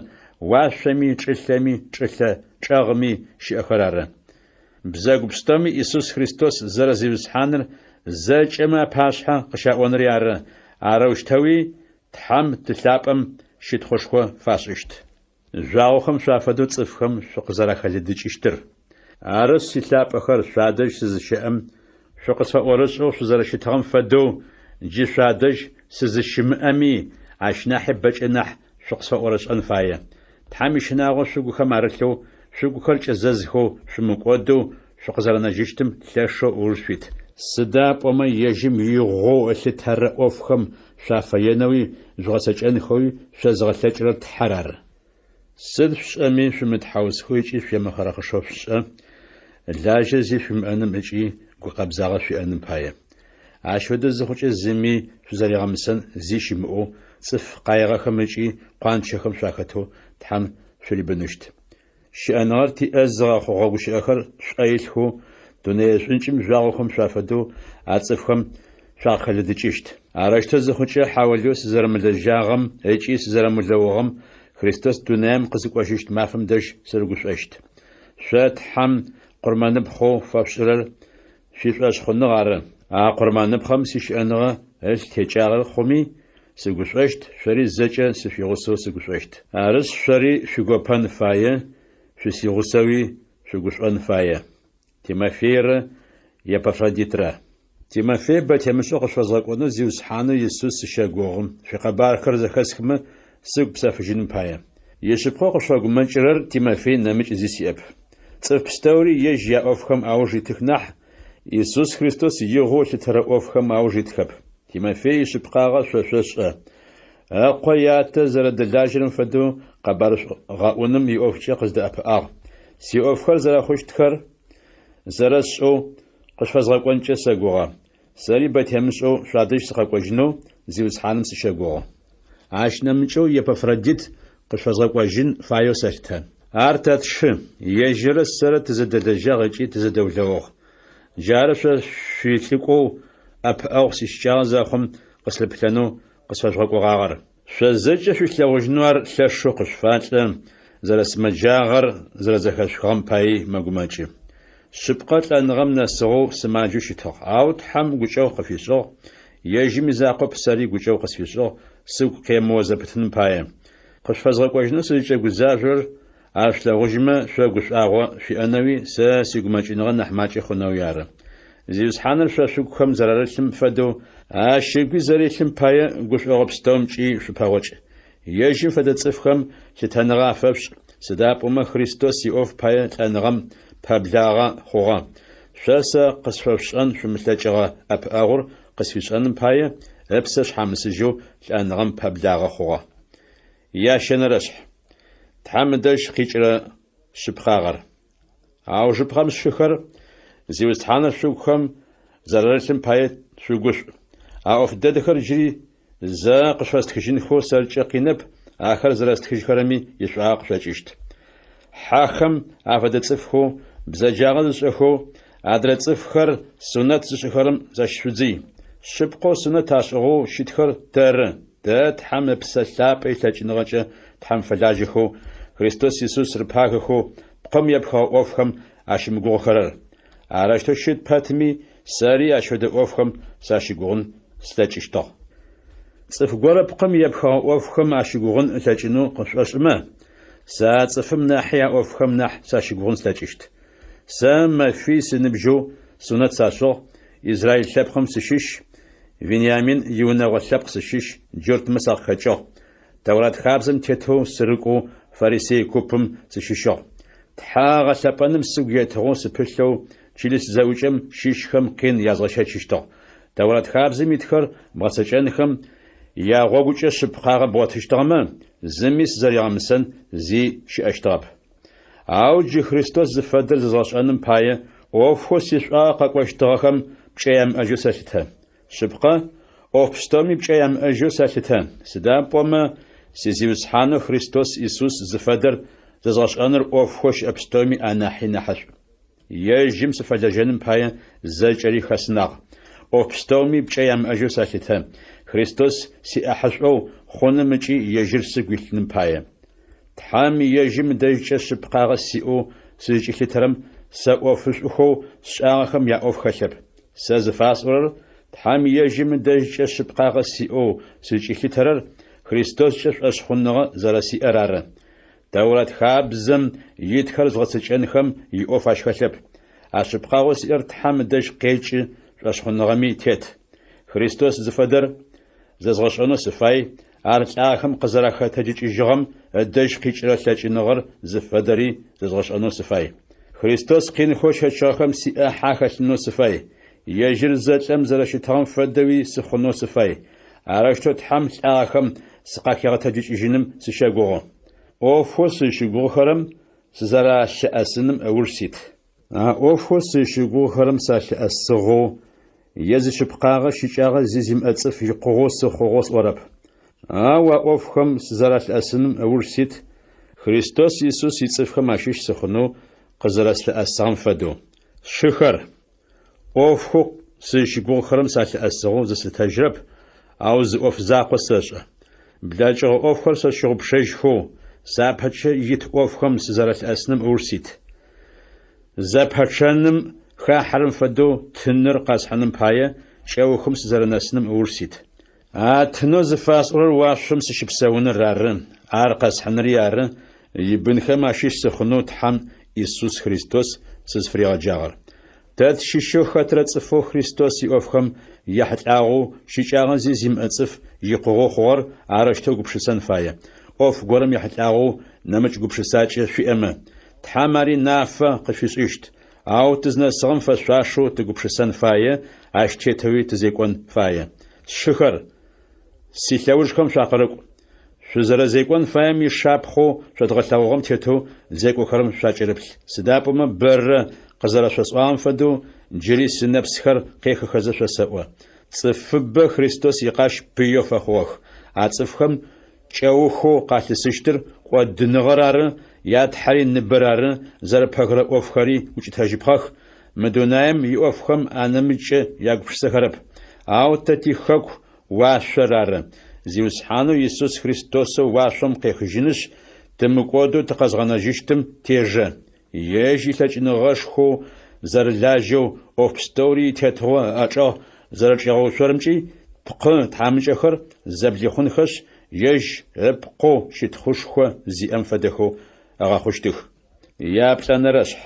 уашъоми, чӏылъэми, чӏэгъми щыӏэхэр ары. Бзэгу пстэуми Иисус Христос зэрэзиусхьаныр зэкӏэмэ апашъхьэ къыщаӏонэри ары. Арэущтэуи Тхьам тылъапӏэм щытхъушхо фашӏыщт. Жъуагъохэм шъуафэдэу цӏыфхэм шъукъызэрэхэлыдыкӏыщтыр. Ары силъапӏэхэр шъуадэжь сызыщыӏэм шъукъысфэӏорышӏэу шъузэрэщытыгъэм фэдэу джы шъуадэжь сызыщымыӏэми ащ нахьи бэкӏэ нахь шъукъысфэӏорышӏэн фае. Тхьам ищынагъо шъугухэм арылъэу шъугухэр кӏэзэзхэу шъумыкӏодэу шъукъызэрэнэжьыщтым лъэшэу ыуж шъуит. Сыда пӏомэ ежьым игъоу ылъытэрэ ӏофхэм шъуафэенэуи жъугъэсэкӏэнхэуи шъузэгъэлъэкӏырэр Тхьэр ары. Сыд шъушӏэми шъумытхьаусхэу ыкӏи шъуемыхъэрэхъышъо шъушӏэ. Лажьэ зи шъумыӏэным ыкӏи гукъэбзагъэ шъуиӏэным пае. Ащ фэдэ зыхъукӏэ зыми шъузэригъэмысэн зи щимыӏэу цӏыф къаегъэхэм ыкӏи къуанчэхэм шъуахэтэу Тхьам шъурибынущт. Щыӏэныгъэр тиӏэ зыгъэхъугъэ гущыӏэхэр шӏуаилъхэу дунэе шӏункӏым жъуагъохэм шъуафэдэу а цӏыфхэм шъуагъэхэлыдыкӏыщт. Арышътэ зыхъукӏэ хьаулэу сызэрэмылэжьагъэм ыкӏи сызэрэмылъэгъугъэм Христос дунэем къызыкӏожьыщт мафэм дэжь сыргушӏощт. Шъо Тхьам къурмэныпхъэу фэпшӏырэр шъуишӏошъ ары. А къурмэныпхъэм сищыӏэныгъэ ылъ текӏагъэр хъуми сыгушӏощт, шъори зэкӏэ сышъуигъусэу сыгушӏощт. Арышъ шъори шъугопэн фае, шъусигъусэуи шъугушӏон фае. Тимофеирэ Епафродитрэ. Тимофей бэтемышӏэу къышъозгъэкӏонэу зиусхьанэу Иисус сыщэгугъым. Шъуикъэбархэр зэхэсхымэ сыгу псэфыжьыным пае. Ишъыпкъэу къышъогумэкӏырэр Тимофей нэмыкӏ зи сиӏэп. Цӏыф пстэури ежь яӏофхэм ауж итых нахь Иисус Христос игъоу лъытэрэ ӏофхэм ауж итхэп. Тимофей ишъыпкъагъэ шъошъо. Акъо ятэ зэрэдэлажьэрэм фэдэу къэбарышӏ-гъэӏуным иӏофкӏэ къыздэӏэпыӏагъ. Сиӏофхэр зэрэхъущтхэр зэрэсшӏэу къышъфэзгъэкӏонкӏэ сэгугъэ. Сэри бэтемышӏэу шъуадэжь сыкъэкӏожьынэу зиусхьаным сыщэгугъэ. Ащ нэмыкӏэу Епафродит къышъфэзгъэкӏожьын фаеу сэлъытэ. Ар тэ тшы, ежьэрэ сэрэ тызэдэлэжьагъ ыкӏи тызэдэулъэгъугъ. Джары шъо шъуилъыкӏоу ӏэпыӏэгъу сищыкӏагъ зэхъум къыслъыплъэнэу къысфэжъгъэкӏугъагъэр. Шъо зэкӏэ шъуилъэгъужьынэу ар лъэшэу къышъуфалӏэ, зэрэсымэджагъэр зэрэзэхэшъугъэм паи мэгумэкӏы. Шъыпкъэ лӏэныгъэм нэсыгъэу сымаджэу щытыгъ. Ау Тхьам гукӏэу къыфишӏыгъ, ежьым изакъоп сэри гукӏэу къысфишӏыгъ, сыгу къемыо зэпытыным пае. Къышъфэзгъэкӏожьынэу сызыкӏэгузажъор ар шъулъэгъужьмэ шъо гушӏуагъо шъуиӏэнэуи сэ сигумэкӏыныгъэ нахь макӏэ хъунэуи ары. Зиусхьаныр шъо шъугухэм зэрэрылъым фэдэу щыгуи зэрилъым пае гушӏуэгъэ пстэумкӏи шъупэгъокӏ. Ежьым фэдэ цӏыфхэм лъытэныгъэ афэпшӏ, сыда пӏомэ Христос иӏоф пае лӏэныгъэм пэблагъэ хъугъэ. Шъо сэ къысфэпшӏэн шъумылъэкӏыгъэ ӏэпыӏэгъур къысфишӏэным пае ыпсэ шъхьамысыжьэу лӏэныгъэм пэблагъэ хъугъэ. Ящэнэрэшъхь Тхьам ыдэжь къикӏырэ шъыпкъагъэр. Ау жыпкъэм сшыхэр зиусхьаныр шъугухэм зэрэрылъым пае шъугушӏу. А ӏоф дэдэхэр джыри зэ къышъостхыжьынхэу сэркӏэ къинэп, ахэр зэрэстхыжьхэрэми ишъуагъэ къышъокӏыщт. Хьахэм афэдэ цӏыфхэу бзэджагъэ зышӏэхэу адрэ цӏыфхэр сунэт зышӏыхэрэм зэщшъудзый. Шъыпкъэу сунэт ашӏыгъэу щытхэр тэры. Дэ Тхьам ыпсэ лъапӏэ илъэкӏыныгъэкӏэ Тхьам фэлажьэхэу Христос Иисус рыпахэхэу пкъым епхыгъэ ӏофхэм ащымыгугъэхэрэр. Арышътэу щыт пэтми сэри ащ фэдэ ӏофхэм сащыгугъын слъэкӏыщтыгъ. صف قربكم يبخوا وفخم عشقون تجنو قشما سا صفم ناحية وفخم نح ساشقون سلاجشت سام في سنبجو سنة ساشو إسرائيل شبخم سشيش فينيامين يونا وشبخ سشيش جرت مساق خجو تورات خابزم تيتو سرقو فارسي كوبم سشيشو تحاغ سبانم سوجيتو سبشو چيلس زوجم شيشخم قين يازغشاششتو تورات خابزم يتخر مغسجنخم يا غوغوچه شبخاغ بوتشتغما زميس زريامسن زي شاشتاب او جي خريستوس زفدر زاشانم پايه اوفوس يشا قاقوشتغم بچيام اجوساشته شبقه اوفستومي بچيام اجوساشته سدامپوما سيزيوس حانو خريستوس يسوس زفدر زاشانر اوفوش ابستومي اناحينا حش يجيم سفجاجنم پايه زلچري خسناغ اوفستومي بچيام اجوساشته خريستوس سي أحشو خونمجي يجر سقويتن باية تحام يجم دجش شبقاغ سيئو سيجي لترم سأوفشوخو شاغخم يأوف خشب سازفاسورر تحام يجم دجش شبقاغ سيئو سيجي لترر خريستوس شف أشخنغ زرسي أرار دولت خابزم يدخل زغسجنخم يأوف أشخشب أشبقاغ سيئر تحام دج قيج أشخنغمي تيت خريستوس زفدر زغشانو سفاي أرجعهم قزرخة تجيجهم الدش قيشرة لجنغر زفدري زغشانو سفاي خريستوس قين خوش هشاخم سيئة حاخشنو سفاي يجر زجم زرشتهم فدوي سخنو سفاي أرشتو تحمل آخم سقاكيغة تجيجنم سشاقوغو أوفو سشاقوغرم سزرا شأسنم أورسيت أوفو سشاقوغرم ساشأسغو يز شبقاغة شجاغة زيزم أتصف يقغوص خغوص ورب وأوفخم سزرات أسنم أورسيت خريستوس يسوس يتصفخم عشيش سخنو قزرات لأسام فدو شخر أوفخو سيشيقو خرم سات أسغو زس تجرب أو زأوف زاقو ساشا بلاجغ أوفخر ساشغ بشيشخو سابحتش يت أوفخم سزرات أسنم أورسيت زابحتشانم خا حرم فدو تنر قاسحنم باية شاو خمس زرناسنم أورسيت تنو زفاس أور واشم سشبساون الرارن قاسحنر يارن يبن خماشيش سخنو تحم إيسوس خريستوس سزفريغ جاغر تات شيشو خاطر صفو خريستوس يوفخم يحتاغو شيشاغن زيزيم أصف يقغو خور عرشتو قبشسان فاية أوف قرم يحتاغو نمج قبشساج في أما تحماري نافة قشيش إشت أو تزنا سغم فشاشو تقبشسان فاية عشتيتوي تزيكون فاية شخر سيلاوجكم شاقرق شزر زيكون فايم يشابخو شتغلتاوغم تيتو زيكو خرم شاجربل سدابما بر قزر شسوان فدو جري سنبسخر قيخ خزر شسوا صفب خريستوس يقاش بيو فخوخ عصفخم چاوخو قاتلسشتر قد نغرار ياد حري نبرار زر پغر اوفخري وچ تاجبخ مدونايم يوفخم انمچ ياغفسخرب او تتي خك واشرار زيوس حانو يسوس خريستوس واشم قيخجنش تمقودو تقزغناجشتم تيجه يجي لچنغشخو زر لاجو اوفستوري تتو اچو زر چغو شرمچي تق تامچخر زبليخونخش يج ابقو شتخشخو زي انفدخو أغا خشتخ يا بسانرش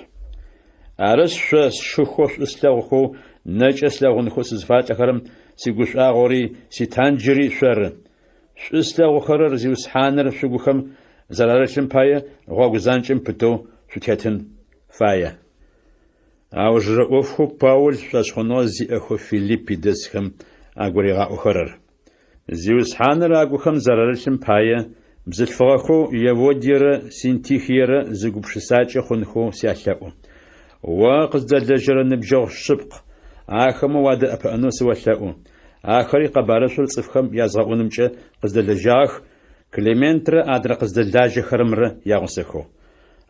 أرش شخوش إسلاغخو نج إسلاغنخو سزفات أخرم سيقوش آغوري سيتانجري شر إسلاغو خرر زيوس حانر شغوخم زرارشم باية غوغزانشم بتو شتيتن فاية أو جرأوفخو باول شاشخونو زي أخو فيليبي دسخم أغوري غاو خرر زيوس حانر أغوخم زرارشم باية بزلفغخو يودير سنتيخير زغبشساچ خونخو سيالاو وقزدلجر نبجو شبق آخم واد أبأنو سواللاو آخري قبارشو الصفخم يازغونمچ قزدلجاخ كليمنتر أدر قزدلجاج خرمر ياغسخو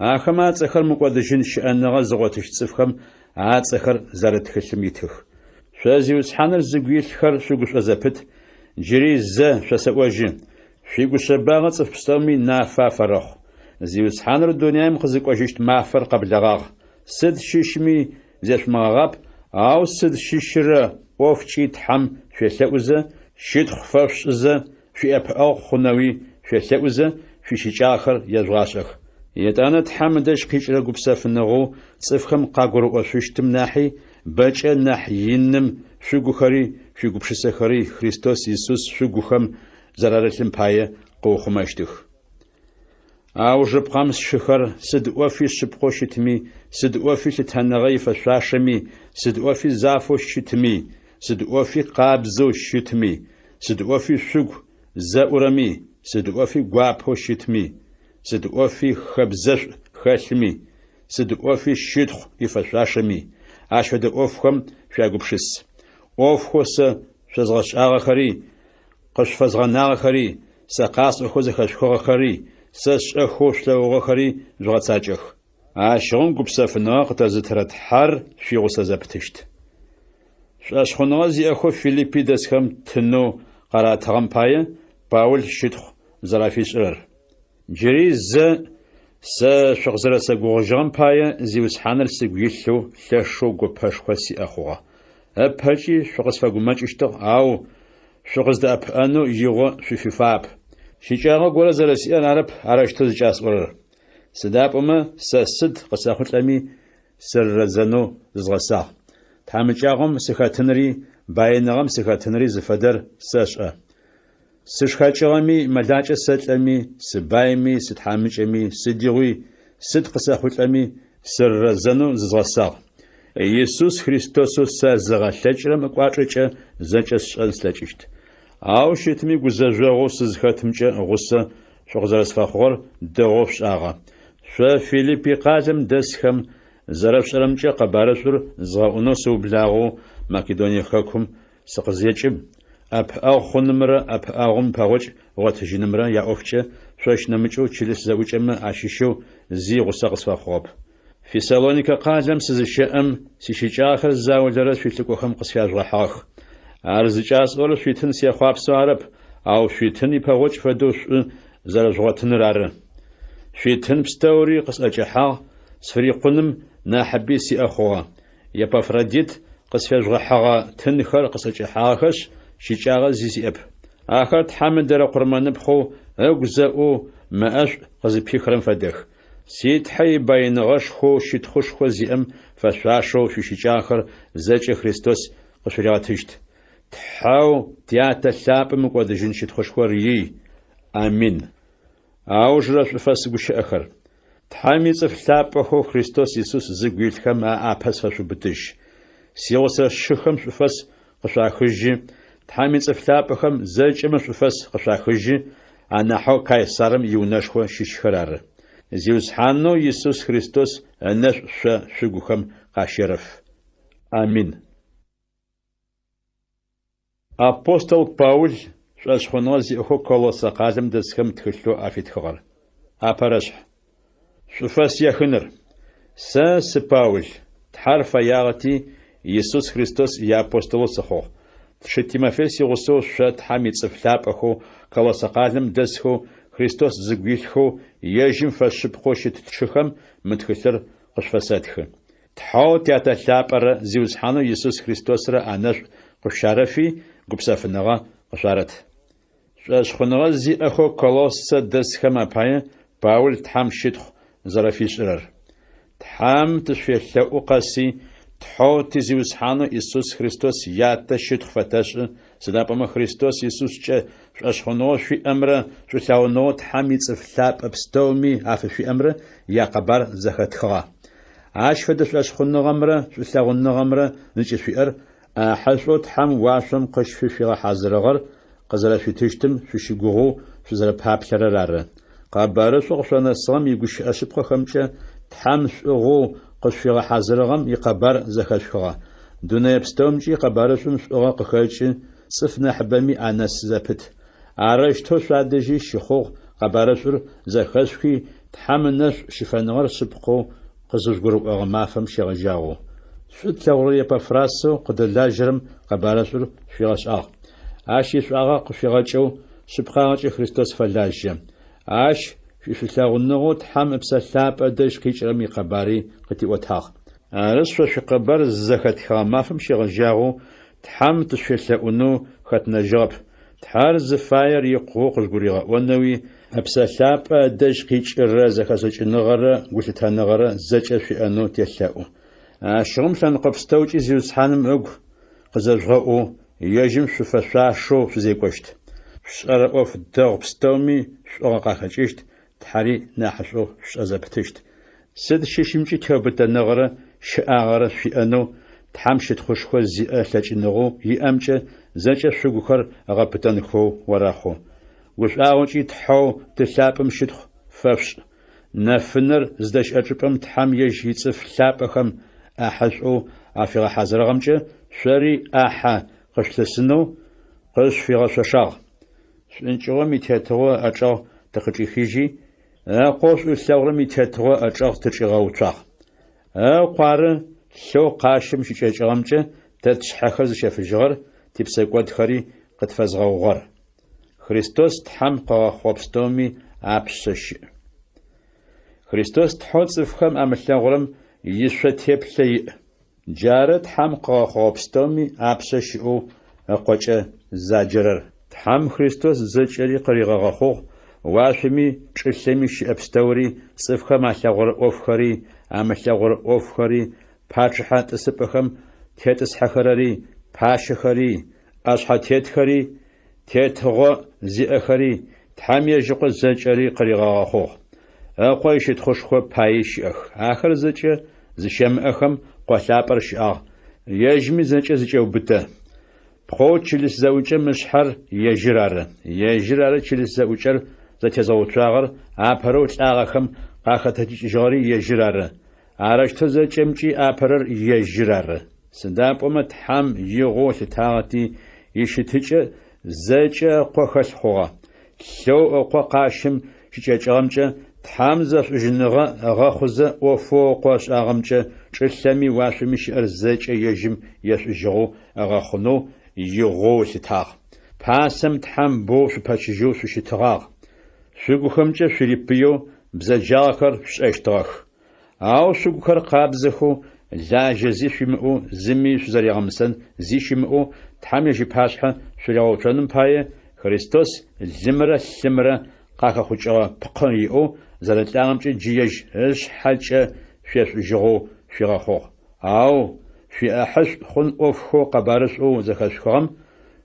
آخم آتسخر مقودجن شأنغا زغوتش صفخم آتسخر زارت خشميتخ شازيوس حانر زغويل خر شغش أزابت جري زا شسواجي فيقو شباغة صفستومي نافا فرخ زيوس حانر الدنيا مخزق وجشت مافر قبل غاغ سد شيشمي زيش مغاب أو سد شيشرة وفشي تحم شويسة شيتخ ففشزة في أبقى خنوي في ثوزة في شجاخر يزغاشخ يتأنا تحمدش كيش رجوب سفنغو صفخم قاقرو أشوشتم ناحي بجأ ناحيينم شجوخري شجوب شسخري خريستوس يسوس شجوخم زرارتلم باية قوخماشتخ أو جبقامس شخر سد وفي شبقو شتمي سد وفي شتهنغي فشاشمي سد وفي زافو شتمي سد وفي قابزو شتمي سد وفي شق زاورمي سد وفي قابو شتمي سد وفي خبزش خشمي سد وفي شتخ يفشاشمي أشهد أوفهم شاقبشس أوفخوس شزغش آغخري قش فزغناغخري سقاس أخوز خشخوغخري سش أخوش لوغخري زغتاجخ أشغن قبسفنا قتزترت حر شيغوس زبتشت شاشخونغازي أخو فيليبي دسخم تنو قراتغم باية باول شتخ زرافيش جري س شغزرة سقوغجغم باية زيوس حانر سقويلو لشو قباشخوسي أخوغا أبهاجي شغز فاقوماج اشتغ أو شغز دا أبهانو يغو في فاب شجاعة قولا زرسي أنا عرب عرشتوز جاس ورر سداب أما سد قساخوت أمي سر زنو زغساغ تحمجاغم سخاتنري باينغم سخاتنري زفدر ساشأ سشخاتشغمي ملاجة ساتلمي سبايمي ستحمجمي سديغوي سد قساخوت أمي سر زنو زغساغ يسوس خريستوسو سازغالتجرم أقواترجة زنجس ألسلجشت أو شتمي جزاجو سزخاتمجة غصة شغزرس فخور دوغش آغا شو فيليبي قازم دسخم زرفشرمجة قبارسور زغاونو سوبلاغو ماكيدونيا خاكم سقزيجب أب أو خنمرة أب أغم باوج واتجنمرة يا أوفجة شوش نمجو تشيلس زوجم عشيشو زي غصاقس فخوب في سالونيكا قازم سزشأم سيشيجاخر زاوجرس في تلقوخم قصياج رحاخ أرزجاس أول شيتن سيخواب سوارب أو شيتن يبغوش فدوش زرجواتن رار شيتن بستوري قص أجحا سفري قنم ناحبي سي أخوها يبا فرديت قص فيجغحا تنخر قص أجحاخش شيجاغ زيزي أب آخر تحمد در قرمان بخو أغزاؤو ماش قص بيخرم فدخ سيد حي باين غش خو شيت خوش خو زيام فشاشو شيجاخر زاج خريستوس قشرياتشت تحاو تياتا ثاب مقودجين شيت خوشخوري آمين أوج رش فاسقوش آخر تحامي صف ثاب هو خريستوس يسوس زقويل خم أبس فشو بتش سيوس شخم شفاس قشاخجي تحامي صف ثاب خم زج أم شفاس قشاخجي أنا حو كايسارم يونشخو شيشخرار زيوس حانو يسوس خريستوس أنش شقو خم قاشرف آمين أبوستول باول شاشخونوزي أخو كولوسا قازم دسخم تخلو أفيد خغر أبرشح شفاس يخنر سباول تحرف ياغتي يسوس خريستوس يا أبوستول سخو تشتيمافيس يغسو شات حميد صفلاب أخو كولوسا قازم دسخو خريستوس زقويلخو يجم فشبخو شتتشخم متخسر قشفاساتخ تحاو تياتا ثابر زيوز حانو يسوس خريستوس را أنش قشارفي قبسافنغا قشارت شخنغا زي أخو كولوس دسخم أبايا باول تحام شتخ زرافيش رر تحام تشفيخ قاسي تحو تزيوز حانو يسوس خريستوس ياتا شتخ فتاش سدابما خريستوس يسوس شخنغا في أمر شو تحام يتصفلاب أبستومي عف في أمر يا قبر زختخا عاش فدش أشخنغا مرة شو ثاغنغا مرة نجي في أر حشوت حم واشم قش في حاضرغر قزل في تشتم في شجوه في زر باب شرارة قبارة سوقشنا الصام يقش أشبخ خمسة تحم سوقو قش في حاضرغم يقبر زخشخا دون يبستومجي قبارة سوقا قخيش صفنا حبمي أناس زبت عرش توش عدجي شخوق قبارة سور زخشخي تحم الناس شفانغر سبقو قزوج جروب أغمافم شغجاو شد ثورية بفراسو قد لاجرم قبارسور شيغاش عاشي شاغا قشيغاچو سبخاغاچ خريستوس فلاجم عاش في ثاغنغوت حم بسلاب ادش كيچرمي قباري قتي وتاخ رس في قبر زخت خامافم شيغجاو تحم تشفلونو ختنا جاب تحار زفاير يقوق الجريغة ونوي أبسلاب دش قيشر زكاسج النغرة قلت النغرة زج في أنو تيساو شغم سان قبستوجي زيوس حانم أق قزرغو يجم شفشاشو زي قشت شقر أوف الدغ بستومي شقر قاخجشت تحري ناحشو شأزبتشت سد شيشمجي تهبت النغرة شآغرة في أنو تحمشت خوشخو زي أسلج النغو يأمجة زجة شغوخر أغبتن خو وراخو وشآغوشي تحو تسابم شدخ ففش نفنر زدش أجبم تحم يجي صف سابخم أحسو أفيغ حزرغمجة شري أحا قشتسنو قش في غشاشاغ شنجو ميتهتو أجاغ تخجي خيجي قوش الثورة ميتهتو أجاغ تجيغاوتاغ قوار شو قاشم شيجاغمجة تتشحخز شفجغر تبسقوات خري قد فزغوغر خريستوس تحم قاخوبستومي أبسش خريستوس تحوص فخم أمثلغرم يسوى تبسي جارت حم قاخوبستومي أبسش أو قوچة زاجرر تحم خريستوس زجري قريغا خو واشمي چسمي شابستوري صفخم أثلغر أوفخري أمثلغر أوفخري پاچحات سپخم تيتس حخرري پاشخري أشحاتيت خري تيتغو زئخري تحمي جقو زجري قريغا خو أقويشت خوشخو بايش أخ آخر زجة زشم أخم قوثابر شاغ يجمي زجة زجة وبتا بخو تشلس زوجة مشحر يجرار تشلس زوجة زتزوتراغر آبهرو تلاغخم قاختتي جاري يجرار عرشت زجمجي آبهرر يجرار سنداب أمت حم يغو ثتاغتي يشتجة زجة قوخس خوغا لو قو قاشم شجاجغمجة تحامزة جنغة غاخوزة وفوق واش أغمجة شلسامي واشمي شأرزجة يجم يسجغو أغاخنو يغو ثتاغ باسم تحام بوش باشجو سوشتغاغ شوغو خمجة فيليبيو بزجاغر شأشتغاخ أو شوغوكر قابزخو لا جزي شمئو زمي شزاري غمسن زي شمئو تحام يجي باشحة شلغوترنم باية خريستوس زمرة قاكا خوشغا بقنيئو زرطلانمجي جيج اش حاجة شيش جغو شغاخو أو في أحس خن أوفخو قبارس أو زخشخم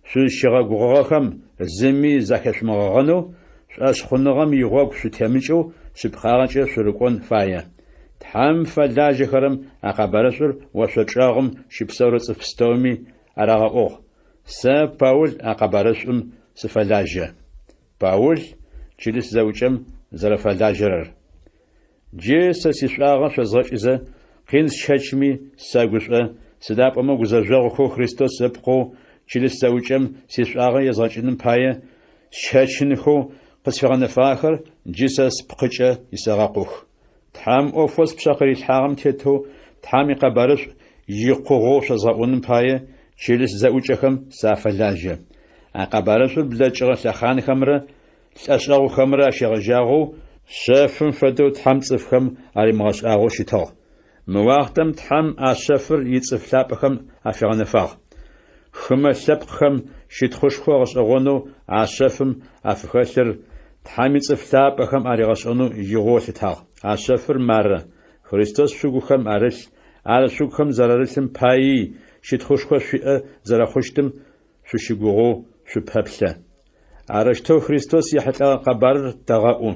شو شغا غوغاخم زمي زخش مغانو اش خنغم يغوغ شو تمجو سبخارجة سرقون فايا تحام فلاجة خرم أقبارسر وشجاغم شبسورة فستومي أراغا أوغ سا باول أقبارسم سفلاجة باول چلس زوجم زرفلاجرر جي سسيشاغا شزغش إذا قينس شاچمي ساقوشا سداب أما غزرجاغو خريستوس سبقو چلس زوجم سيشاغا يزغشنم بايا شاچنخو قصفغان فاخر جيساس بقجة يساغاقوخ تحام أوفوس بشاقري الحاغم تيتو تحامي قبارش يقوغو شزغونم بايا چلس زوجخم سافلاجة أقبارش بلاجغا سخان خمرة سأشغو خمرة شغجاغو شافن فدو تحم صفخم علي مغشاغو شتاغ مواختم تحم أشافر يتصفلابخم أفغانفاغ خم سبخم شتخوشخو غشاغونو أشافم أفخسر تحم يتصفلابخم علي غشانو يغو شتاغ أشافر مرة خريستوس شوغوخم أرش على شوغوخم زرارسم باي شتخوشخو شئ زراخوشتم شوشيغوغو شبابسا عرشتو خريستوس يحتى قبر تغاؤ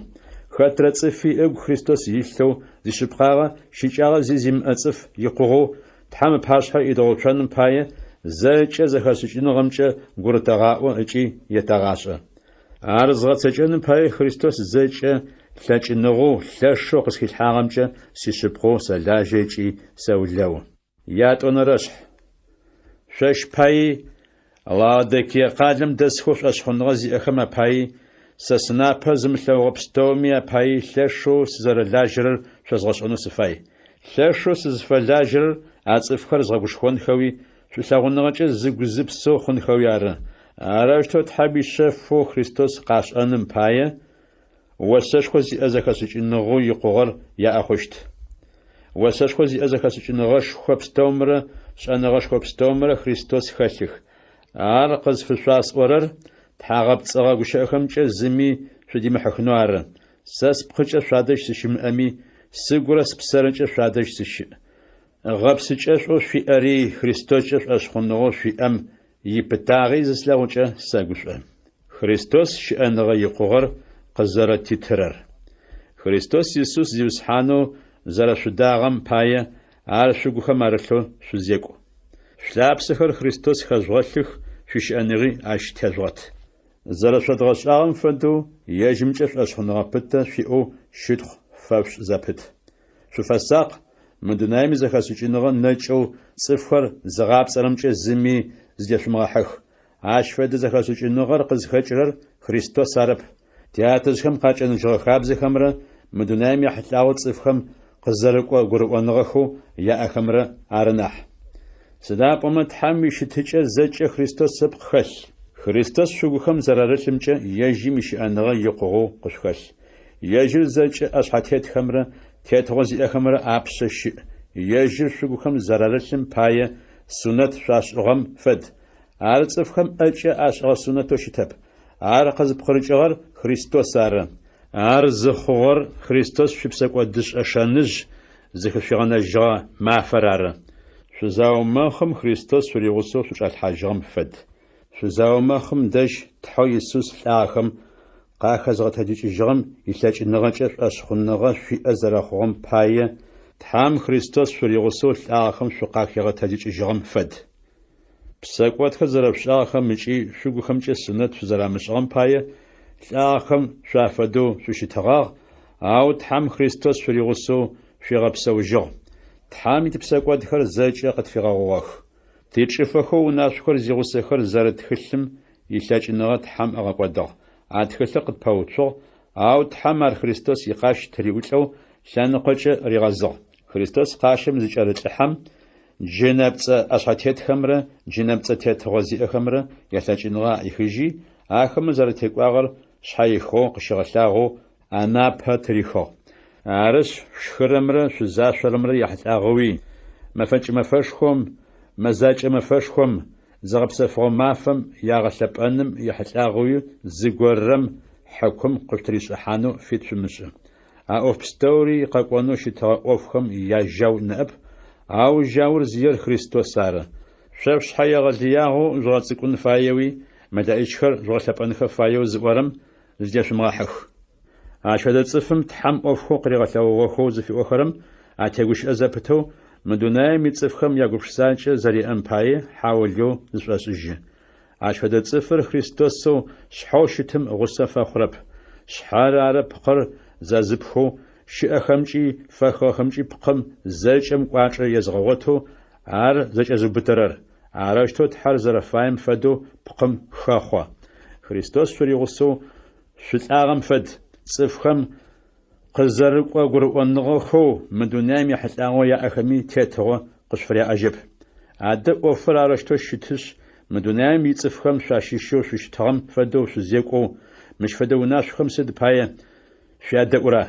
خاطر صفي اغ خريستوس يلثو زي شبقاغا شيچاغا زيزم اصف يقوغو تحم باشا يدوچن باي زاچ زخاسچنغمچ غورتغاؤ اچي يتغاشا ارزغا صچن باي خريستوس زاچ لاچنغو لاشو قسخيلحاغمچ سي شبقو سلاجيچي سولو ياتونرش شش باي الله دكي قادم دسخوش أشخنغزي أخما باي سسنا بزم لو بستومي باي لشو سزر لاجر شزغش أنو سفاي لشو سزف لاجر أتصف خرز غبش خون خوي شو ساغنغج زغزب سو خون خوي أراجتو تحبي شفو خريستوس قاش أنم باي وسشخوزي أزكاسج إنغو يقغر يا أخشت وسشخوزي أزكاسج إنغش خبستومر شأنغش خبستومر خريستوس خلخ أرقز في الشاس ورر тхьагъэпцӏэгъэ гущыӏэхэмкӏэ зыми шъудимыхьыхынэу ары. Сэ спхъыкӏэ шъуадэжь сыщымыӏэми, сыгурэ спсэрынкӏэ шъуадэжь сыщыӏ. Гъэпсыкӏэшӏо шъуиӏэри Христоскӏэ шъуӏэшхъуныгъо шъуиӏэм ипытагъи зыслъэгъукӏэ сэгушӏо. Христос щыӏэныгъэ икъугъэр къызэрэтитырэр. Христос Иисус зиусхьанэу зэрэшъудагъэм пае ар шъугухэм арылъэу шъузекӏу. Шъулъапсэхэр Христос хэжъугъэлъых, шъущыӏэныгъи ащ тэжъугъэт. Зэрэшъодгъэшӏагъэм фэдэу ежьымкӏэ шъуӏэшхъуныгъэ пытэ шъуиӏэу щытхъу фэшӏу зэпыт. Шъуфэсакъ, мы дунаим зэхэсыкӏыныгъэ нэкӏэу цӏыфхэр зыгъапцӏэрэмкӏэ зыми зыдешъумыгъэхьэх. Ащ фэдэ зэхэсыкӏыныгъэр къызхэкӏырэр Христос арэп. Театэжъхэм къакӏэныжьыгъэ хабзэхэмрэ мы дунаим ехьылӏагъэу цӏыфхэм къызэрыкӏо гурыӏоныгъэхэу яӏэхэмрэ ары нахь. Сыда пӏомэ Тхьам ищытыкӏэ зэкӏэ Христос сэ къыхэлъ. Христос шъугухэм зэрарылъымкӏэ ежьым ищыӏэныгъэ икъугъэу къышхэлъ. Ежьыр зэкӏэ ӏэшъхьэтетхэмрэ тетыгъо зиӏэхэмрэ апшъэ щыӏ. Ежьыр шъугухэм зэрарылъым пае сунэт шъуашӏыгъэм фэд. Ар цӏыфхэм ӏэкӏэ ашӏыгъэ сунэтэу щытэп. Ар къызыпхъырыкӏыгъэр Христос ары. Ар зыхъугъэр Христос шъуипсэкӏо дышӏэ шэныжъ зыхышъуигъэнэжьыгъэ мафэр ары. Шъузаумэхъым Христос шъуригъусэу шъучӏэлъхьажьыгъэм фэд. Шъузаумэхъым дэжь Тхьэу Иисус лӏагъэхэм къахэзгъэтэджыкӏыжьыгъэм илъэкӏыныгъэкӏэ шъуӏэшхъуныгъэ шъуиӏэ зэрэхъугъэм пае Тхьам Христос шъуригъусэу лӏагъэхэм шъукъахегъэтэджыкӏыжьыгъэм фэд. Псэкӏотхэр зэрэпшӏагъэхэм ыкӏи шъугухэмкӏэ сунэт шъузэрамышӏыгъэм пае лӏагъэхэм шъуафэдэу шъущытэгъагъ, ау Тхьам Христос шъуригъусэу шъуигъэпсэужьыгъ. Тхьам итпсэкӏотхэр зэкӏэ къытфигъэгъугъэх. Тичӏыфэхэу унашъохэр зигъусэхэр зэрэтхылъым илъэкӏыныгъэ Тхьам ӏэгъэкӏодыгъ. А тхылъыр къытпэуцугъ, ау Тхьам ар Христос икъащ тыриӏулӏэу лъэныкъокӏэ ригъэзыгъ. Христос къащэм зыкӏэрылӏыхьэм джэнэпцӏэ ӏэшъхьэтетхэмрэ джэнэпцӏэ тетыгъо зиӏэхэмрэ ялъэкӏыныгъэ ихыжьи ахэмэ зэрэтекӏуагъэр шъхьаихыгъэу къыщегъэлъагъэу анапэ тырихыгъ. Арышъ шхырэмрэ шъузашъорэмрэ яхьылӏагъэуи мэфэкӏ-мэфэшхом, мэзакӏэ-мэфэшхом, зэгъэпсэфыгъо мафэм ягъэлъэпӏэным яхьылӏагъэуи зыгорэм хьэкум къыщтыришӏыхьанэу фит шъумышӏы. А ӏоф пстэури къэкӏонэу щытыгъэ ӏофхэм яжьау нэӏэп, ау жьаур зиер Христос ары. Шъо шъхьэ егъэлыягъэу жъугъэцӏыкӏун фаеуи мэлаӏикӏхэр жъугъэлъэпӏэнхэ фаеу зыӏорэм зыдешъумыгъэхьэх. Ащ фэдэ цӏыфым Тхьам ӏофхэу къыригъэлъэгъугъэхэу зыфиӏохэрэм атегущыӏэ зэпытэу мы дунаим ицӏыфхэм ягупшысакӏэ зэриӏэм пае хьаулэу зышӏошӏыжьы. Ащ фэдэ цӏыфыр Христосэу шъхьэу щытым гъусэ фэхъурэп. Шъхьэр ары пхъыр зэзыпхэу щыӏэхэмкӏи фэхъыгъэхэмкӏи пхъым зэкӏэм кӏуачӏэ езгъэгъотэу ар зэкӏэзыубытэрэр. Арыщтэу Тхьэр зэрэфаем фэдэу пхъым хэхъо. Христос шъуригъусэу шъулӏагъэм фэд цӏыфхэм къызэрыкӏо гурыӏоныгъэхэу мы дунаим яхьылӏагъэу яӏэхэми тетыгъо къышъуфыряӏэжьэп. Адэ ӏофыр арыщтэу щытышъ мы дунаим ицӏыфхэм шъуащыщэу шъущытыгъэм фэдэу шъузекӏоу мыщ фэдэ унашъохэм сыд пае шъуядэӏура?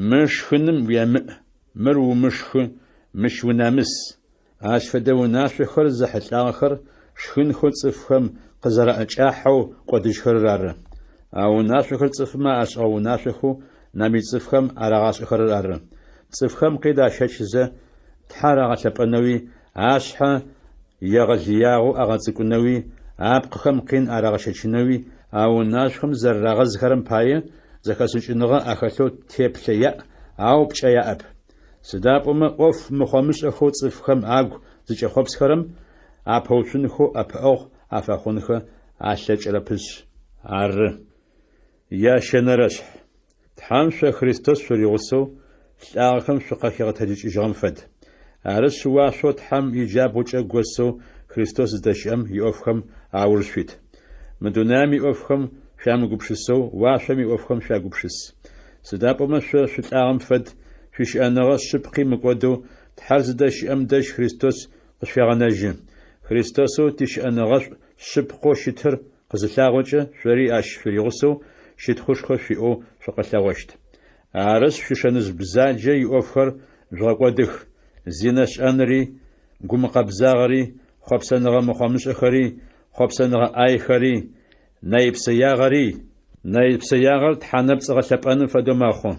Мы шхыным уемыӏ, мыр умышхы, мыщ унэмыс. Ащ фэдэ унашъохэр зэхьылӏагъэхэр шхынхэу цӏыфхэм къызэрэӏэкӏахьэу кӏодыжьхэрэр ары. А унашъохэр цӏыфмэ ашӏыгъэ унашъохэу нами цӏыфхэм арагъашӏэхэрэр ары. Цӏыфхэм къедащэкӏызэ Тхьэр агъэлъэпӏэнэуи ашъхьэ егъэлыягъэу агъэцӏыкӏунэуи апкъыхэм къин арагъэщэчынэуи а унашъохэм зэрырагъэзхэрэм пае зэхэсыкӏыныгъэ ахэлъэу теплъэ яӏ, ау пкӏэ яӏэп. Сыда пӏомэ ӏоф мыхъомышӏэхэу цӏыфхэм агу зыкӏэхъопсхэрэм апэуцунхэу апыӏэгъу афэхъунхэ алъэкӏэрэпышъ ары. Ящэнэрэшъхь. Тхьам шъо Христос шъуригъусэу лӏагъэхэм шъукъахегъэтэджыкӏыжьыгъэм фэд. Ары шъуашъо Тхьам иджабгъукӏэ госэу Христос зыдэщыӏэм иӏофхэм аур шъуит. Мы дунаим иӏофхэм шъуамыгупшысэу уашъом иӏофхэм шъуагупшыс. Сыда пӏомэ шъо шъулӏагъэм фэд шъущыӏэныгъэ шъыпкъи мыкӏодэу Тхьэр зыдэщыӏэм дэжь Христос къышъуегъэнэжьы. Христосэу тищыӏэныгъэ шъыпкъэу щытыр къызылъагъокӏэ шъори ащ шъуригъусэу щытхъушхо шъуиӏэу шъукъэлъэгъощт. Арышъ шъушэныжъ бзаджэ иӏофхэр жъугъэкӏодых. Зинэшӏэнри, гумыкъэбзагъэри, хъопсэныгъэ мыхъомышӏэхэри, хъопсэныгъэ ӏаихэри, Наипсыягъэр тхьанэпцӏ гъэлъэпӏэным фэдэу мэхъу.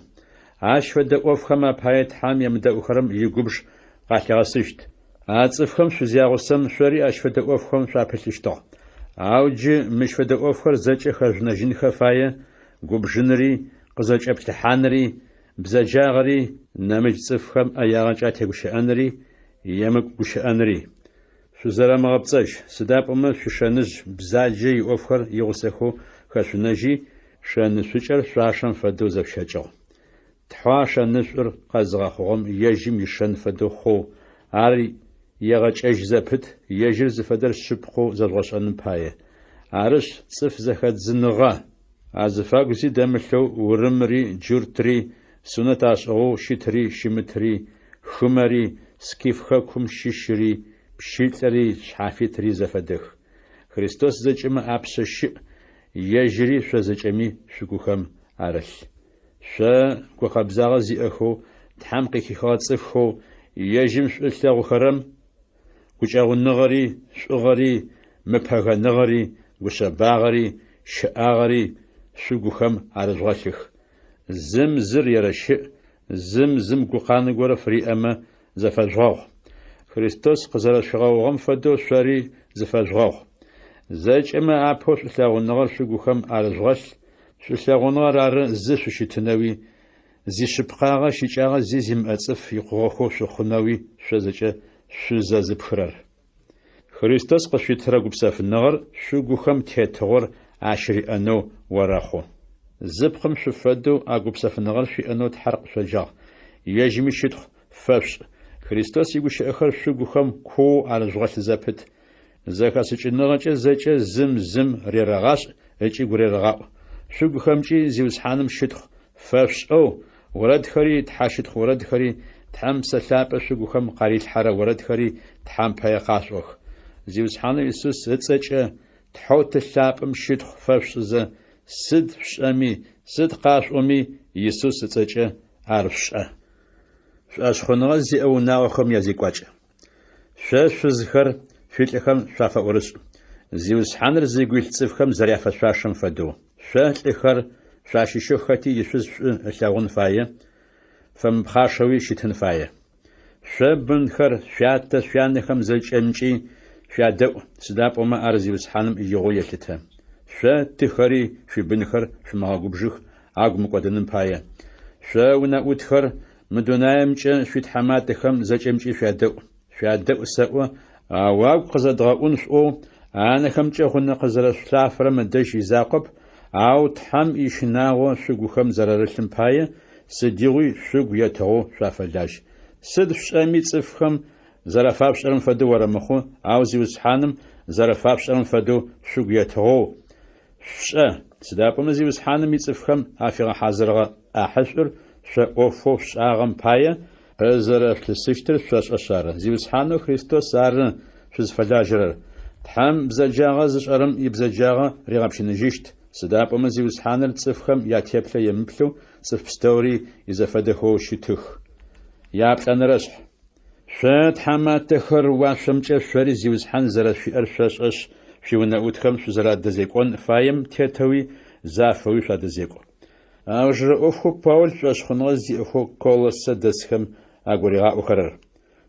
Ащ фэдэ ӏофхэм апае тхьам емыдэӏухэрэм игубж къалъэгъэсыщт. А цӏыфхэм шъузягъусэм шъори ащ фэдэ ӏофхэм шъуапылъыщтыгъ. Ау джы мыщ фэдэ ӏофхэр зэкӏэ хэжъунэжьынхэ фае губжынри, къызэкӏэплъыхьанри, бзэджагъри, нэмыкӏ цӏыфхэм ӏэягъэкӏэ тегущыӏэнри, емыкӏу гущыӏэнри. Шъузэрэмыгъэпцӏэжь, сыда пӏомэ шъушэныжъ бзаджэ иӏофхэр игъусэхэу хэшъунэжьи, шэнышъукӏэр шъуашэм фэдэу зэпщэкӏыгъ. Тхьа шэнышъур къэзыгъэхъугъэм ежьым ишэн фэдэу хъугъ. Ар егъэкӏэжь зэпыт, ежьыр зыфэдэр шъыпкъэу зэзгъэшӏэным пае. Арышъ цӏыф зэхэдзыныгъэ. А зыфагузи дэмылъэу урымри, джуртри, сунэт ашӏыгъэу щытри, щымытри, хымэри, скиф хэкум щыщри, пщылӏэри, шъхьафитри зэфэдэх. Христос зэкӏэмэ апшъэ щыӏ, ежьыри шъо зэкӏэми шъугухэм арылъ. Шъо гукъэбзагъэ зиӏэхэу, тхьам къихыгъэ цӏыфхэу, ежьым шъулъэгъухэрэм гукӏэгъуныгъэри, шӏугъэри, мыпэгэныгъэри, гушъэбагъэри, щыӏагъэри шъугухэм арышъулъых. Зым зыр ерэщыӏ, зым гукъаны горэ фриӏэмэ зэфэжъугъ. Христос къызэрэшъугъэгъугъэм фэдэу шъори зыфэжъугъ. Зэкӏэмэ апэу шъулъэгъуныгъэр шъугухэм арышъулъ. Шъулъэгъуныгъэр ары зы шъущытынэуи, зишъыпкъагъэ щыкӏагъэ зи зимыӏэ цӏыф икъугъэхэу шъухъунэуи шъо зэкӏэ шъузэзыпхырэр. Христос къышъуитырэ гупсэфыныгъэр шъугухэм тетыгъор ащыриӏэнэу орэхъу. Зыпхъым шъуфэдэу а гупсэфыныгъэр шъуиӏэнэу Тхьэр къышъоджагъ. Ежьми щытхъу, фэшӏ. Христос игущыӏэхэр шъугухэм куоу арышъулъ зэпыт. Зэхэсыкӏыныгъэкӏэ зэкӏэ зым рерэгъашӏ ыкӏи гурерэгъаӏу. Шъугухэмкӏи зиусхьаным щытхъу, фэшӏэу орэдхэри, тхьащытхъу орэдхэри, Тхьам псэлъапӏэ шъугухэм къарилъхьэрэ орэдхэри Тхьам пае къашӏох. Зиусхьаныр Иисус ыцӏэкӏэ тхьэу тылъапӏэм щытхъу, фэшӏызэ, сыд шӏэми, сыд къашӏоми Иисус ыцӏэкӏэ ар шӏэ. Шъуӏэшхъоныгъэ зиӏэ унагъохэм язекӏуакӏ. Шъо шъузхэр шъуилӏыхэм шъуафэӏорышӏ. Зиусхьаныр зигуилъ цӏыфхэм зэряфэшъуашэм фэдэу. Шъо лӏыхэр шъуащыщэу хэти ишъуз шӏу ылъэгъун фае, фэмыпхъашэуи щытын фае. Шъо бынхэр шъуятэ шъуянэхэм зэкӏэмкӏи шъуядэӏу, сыда пӏомэ ар зиусхьаным игъоу елъытэ. Шъо тыхэри шъуибынхэр шъумыгъэгубжых агу мыкӏодыным пае. Шъо унэӏутхэр мы дунаемкӏэ шъуитхьэматэхэм зэкӏэмкӏи шъуядэӏу сэӏо, ау агу къызэдгъэӏун шӏоу анэхэмкӏэ хъунэ къызэрэшъулъафэрэ мэдэжь изакъоп, ау Тхьам ишынагъо шъугухэм зэрэрылъым пае, сыдигъуи шъугу етыгъэу шъуафэлажь. Сыд шӏэми цӏыфхэм зэрэфапшӏэрэм фэдэу орэмыхъу, ау зиусхьаным зэрэфапшӏэрэм фэдэу шъугу етыгъэу шӏэ. Сыда пӏомэ зиусхьаным ицӏыфхэм афигъэхьазырыгъэ ӏахьышӏур шъо ӏофэу шӏагъэм пае къызэрэплъысыщтыр шъошӏэшъ ары. Зиусхьанэу Христос ары шъузфэлажьэрэр. Тхьам бзэджагъэ зышӏэрэм ибзэджагъэ ригъэпщыныжьыщт. Сыда пӏомэ зиусхьаныр цӏыфхэм ятеплъэ емыплъэу цӏыф пстэури изэфэдэхэу щытых. Яплӏэнэрэшъхь. Шъо тхьаматэхэр уашъомкӏэ шъори зиусхьан зэрэшъуиӏэр шъошӏэшъ. Шъуиунэӏутхэм шъузэрадэзекӏон фаем тетэуи зафэуи шъуадэзекӏо. Аужрэ ӏофхэу Паул шъуэшхъуныгъэ зиӏэхэу Колоссэ дэсхэм агуригъаӏохэрэр.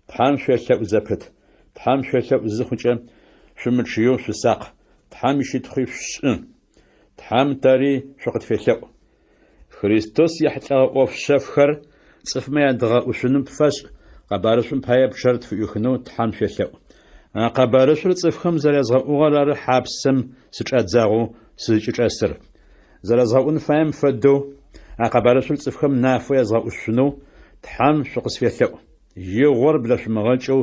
Тхьам шъуелъэӏу зэпыт. Тхьам шъуелъэӏу зыхъукӏэ шъумычъыеу шъусакъ. Тхьам ишъитхъуи шӏу. Тхьам тэри шъукъытфелъэӏу. Христос яхьылӏэгъэ ӏоф шъэфхэр цӏыфмэ ядгъэӏушъуным фэшӏ. Къэбарышъум пае пчъэр тфыӏухынэу Тхьам шъуелъэӏу. А къэбарышъур цӏыфхэм зэрязгъэӏугъэр ары хьапсэм сычӏэдзагъэу сызыкӏычӏэсыр. Зэрэзгъэӏун фаем фэдэу а къэбарышъур цӏыфхэм нафэу язгъэӏушъунэу Тхьам шъукъысфелъэӏу. Игъор блэшъумыгъэкӏэу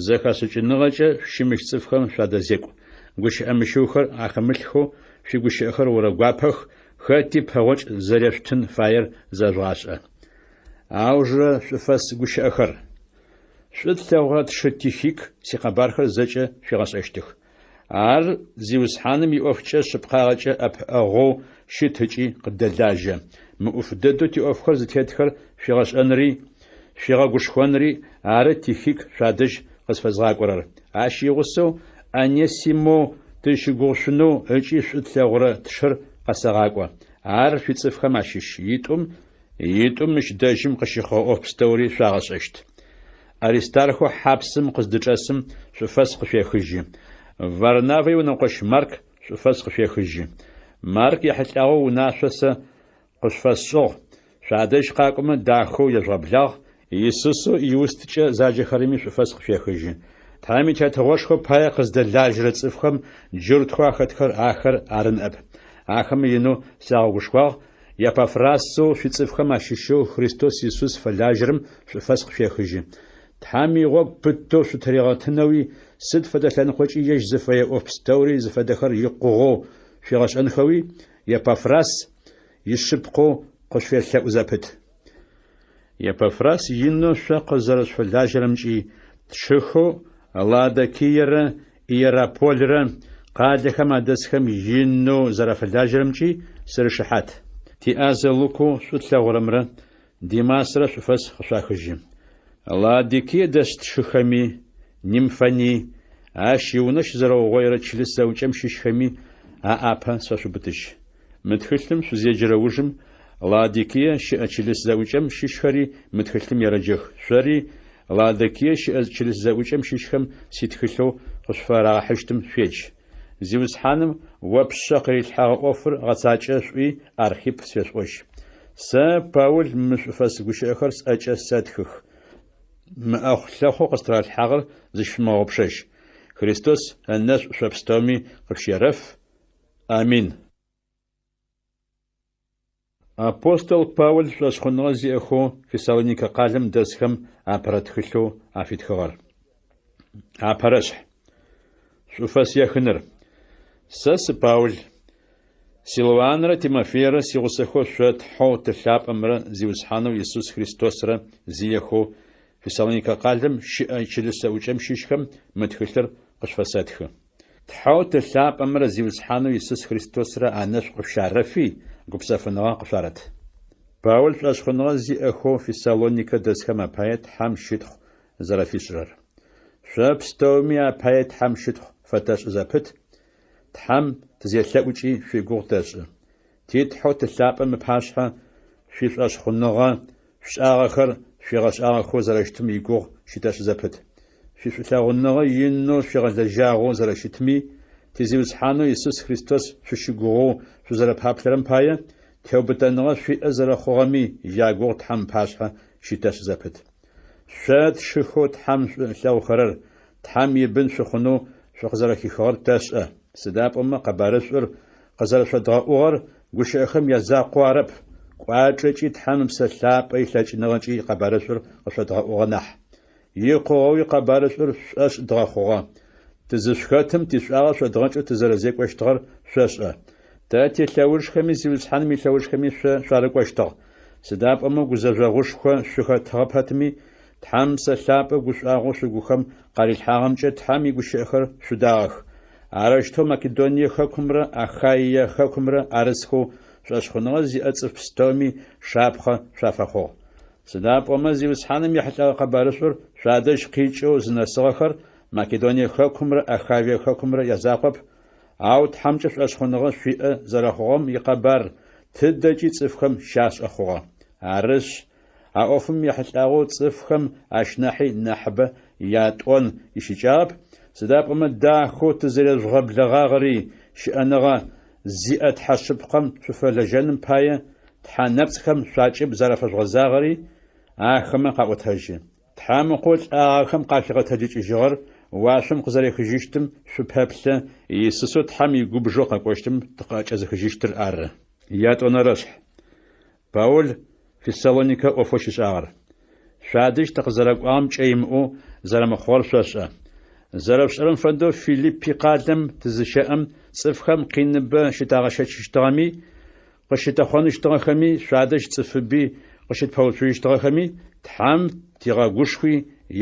зэхэсыкӏыныгъэкӏэ щымыщ цӏыфхэм шъуадэзекӏу. Гущыӏэмыщыухэр ахэмылъхэу шъуигущыӏэхэр орэгуапэх, хэти пэгъокӏ зэрешъутын фаер зэжъуашӏэ. Аужрэ шъуфэс гущыӏэхэр. Шъутлъэгъурэ Тишик сикъэбархэр зэкӏэ шъуигъэшӏэщтых. Ар зиусхьаным иӏофкӏэ шъыпкъагъэкӏэ ӏэпыӏэгъоу щытыкӏи къыдэлажьэ. Мы ӏоф дэдэу тиӏофхэр зытетхэр шъуигъэшӏэнри, шъуигъэгушхуэнри ары Тишик шъуадэжь къысфэзгъакӏорэр. Ащ игъусэу Анесимо тыщыгугъщынэу ыкӏи шӏутлъэгъурэ тшыр къэсэгъакӏо. Ар шъуицӏыфхэм ащыщ итӏум мыщ дэжьым къыщыхъоӏо пстэури шъуагъэшӏэщт. Аристархо хьапсым къыздыкӏэсым шъуфэс къышъуехыжьы. Варнавэ унэкъощ Марк шъуфэс къышъуехыжьы. Марк ехьылӏагъэу унашъосэ къышъуфэсшӏыгъ. Шъуадэжь къакӏомэ дахэу ежъуэблагъ. Исысу иустыкӏэ заджэхэрэми шъуфэс къышъуехыжьы. Тхьэм ичэтыгъошхо пае къыздэлажьэрэ цӏыфхэм джыртхо ахэтхэр ахэр арынӏэп. Ахэм инэу сягъэгушхуагъ. Епафрасэу шъуицӏыфхэм ащыщэу Христос Иисус фэлажьэрэм шъуфэс къышъуехыжьы. Тхьэм игъогу пытэу шъутыригъэтынэуи сыд фэдэ лъэныкъокӏи ежь зыфэе ӏоф пстэури зыфэдэхэр икъугъэу шъуигъэшӏэнхэуи Епафрас ишъыпкъэу къышъуелъэӏу зэпыт. Епафрас инэу шъо къызэрэшъулажьэрэмкӏи тшыхэу Ладокиерэ Иераполерэ къалэхэм адэсхэм инэу зэрэфэлажьэрэмкӏи сырышыхьат. Тиӏазэ Лукэу шъутлъэгъурэмрэ Димасрэ шъуфэс къышъуахыжьы. Ладокие дэс тшыхэми Нимфани ащ иунэ щызэрэугъоерэ чылыс зэуцӏэм щыщхэми аӏапэ сшъошъубытыщ. Мы тхылъым шъузеджэрэ ужым Ладокие щыӏэ чылыс зэуцӏэм щыщхэри мы тхылъым ерэджэх. Шъори Ладокие щыӏэ чылыс зэуцӏэм щыщхэм ситхылъэу къышъуфэрагъэхьыщтым шъуедж. Зиусхьаным о пшъэ къырилъхьагъэ ӏофыр гъэцакӏэ шӏуи Архип сшъошӏощ. Сэ Паул мы шъуфэс гущыӏэхэр сӏэкӏэ сэтхых. Мы ӏэхъу лъэхъу къыстралъхьагъэр зыщымыгъупшэщ. Христос ынэшӏ шъопстэуми къыпщерэф. Амин. Апостол Паул шъошхъуныгъэ зиӏэхэу Фессалоникэ къалэм дэсхэм апэрэ тхылъэу афитхыгъэр. Апэрэшъ шъуфэс ехыныр. Сэ Паул Силуанрэ Тимофеерэ сигъусэхэу шъо тхьэу тылъапӏэмрэ зиусхьанэу Иисус Христосрэ зиехэу Фессалоникэ къалэм щыӏэ чылыс зэуцӏэм щыщхэм мы тхылъыр къышъуфэсэтхы. Тхьэу тылъапӏэмрэ зиусхьанэу Иисус Христосрэ анэшӏу къыфщарэфи гупсэфыныгъэ къышъуарэт. Паул шъошхъуныгъэ зиӏэхэу Фессалоникэ дэсхэм апае тхьэм щытхъу зэрэфишӏырэр. Шъо пстэуми апае тхьэм щытхъу фэтэшӏ зэпыт. Тхьэм тызелъэӏукӏи шъуигугъу тэшӏы. Титхьэу тылъапӏэм ыпашъхьэ шъуишъошхъуныгъэ шӏагъэхэр шъуигъэшӏагъэхэу зэрэщытым игугъу щытэшъ зэпыт. Шъуишъулъэгъуныгъэ инэу шъуигъэлэжьагъэу зэрэщытми тизиусхьанэу Иисус Христос шъущыгугъэу шъузэрэпаплъэрэм пае теубытэныгъэ шъуиӏэ зэрэхъугъэми ягугъу тхьэм пашъхьэ щытэшъ зэпыт. Шъо тшыхэу тхьэм шъулъэгъухэрэр тхьэм ибын шъухъунэу шъукъызэрэхихыгъэр тэшӏэ. Сыда пӏомэ къэбарышӏур къызэрэшъодгъэӏугъэр гущыӏэхэм язакъоу арэп. Кӏуачӏэкӏи тхьэм псэлъапӏэ илъэкӏыныгъэкӏи къэбарышӏур къышъодгъэӏугъэ нахь. Икъугъэуи къэбарышӏур шъошӏ дгъэхъугъэ. Тызышъхэтым тишӏуагъэ шъодгъэкӏэу тызэрэзекӏощтыгъэр шъошӏэ. Тэ телъэужхэми зиусхьаным илъэужхэми шъуарыкӏощтыгъ. Сыда пӏомэ гузэжъогъушхо шъухэтыгъэп хэтми тхьэм псэлъапӏэ гушӏуагъэу шъугухэм къарилъхьагъэмкӏэ тхьэм игущыӏэхэр шъудагъэх. Арыштэу Македоние хэкумрэ Ахаие хэкумрэ арысхэу шъошхъуныгъэ зиӏэ цӏыф пстэуми шапхъэ шъуафэхъугъ. Сыда пӏомэ зиусхьаным ехьылӏагъэ къэбарышӏур шъуадэжь къикӏэу зынэсыгъэхэр Македоние хэкумрэ Ахаие хэкумрэ язакъоп. Ау тхьэмкӏэ шъошхъуныгъэ шъуиӏэ зэрэхъугъэм икъэбар тыдэкӏи цӏыфхэм щашӏэ хъугъэ. Арышъ а ӏофым ехьылӏагъэу цӏыфхэм ащ нахьи нахьыбэ ятӏон ищыкӏагъэп. Сыда пӏомэ дахэу тызэрежъугъэблэгъагъэри щыӏэныгъэ зиӏэ тхьэшъыпкъэм шъуфэлэжьэным пае тхьэнэпцӏхэм шъуакӏыб зэрэфэжъугъэзагъэри ахэмэ къаӏотэжьы. Тхьамыхъо лӏагъэхэм къафигъэтэджыкӏыжьыгъэр уашъом къызэрехыжьыщтым шъупеплъэ Иисусо тхьэм игубжэу къэкӏощтым тыкъэкӏэзыхыжьыщтыр ары. Ятӏонэрэшъ Паул Фессалоникэ ӏофэу щышӏагъэр. Шъуадэжь тыкъызэрэкӏуагъэм кӏэимыӏэу зэрэмыхъугъэр шъошӏэ. Зэрэпшӏэрэм фэдэу Филиппи къалэм тызыщэӏэм цӏыфхэм къиныбэ щытагъэщэчыщтыгъэми къыщытэхъуэныщтыгъэхэми шъуадэжь цӏыфыби къыщытпэуцуищтыгъэхэми тхьэм тигъэгушхуи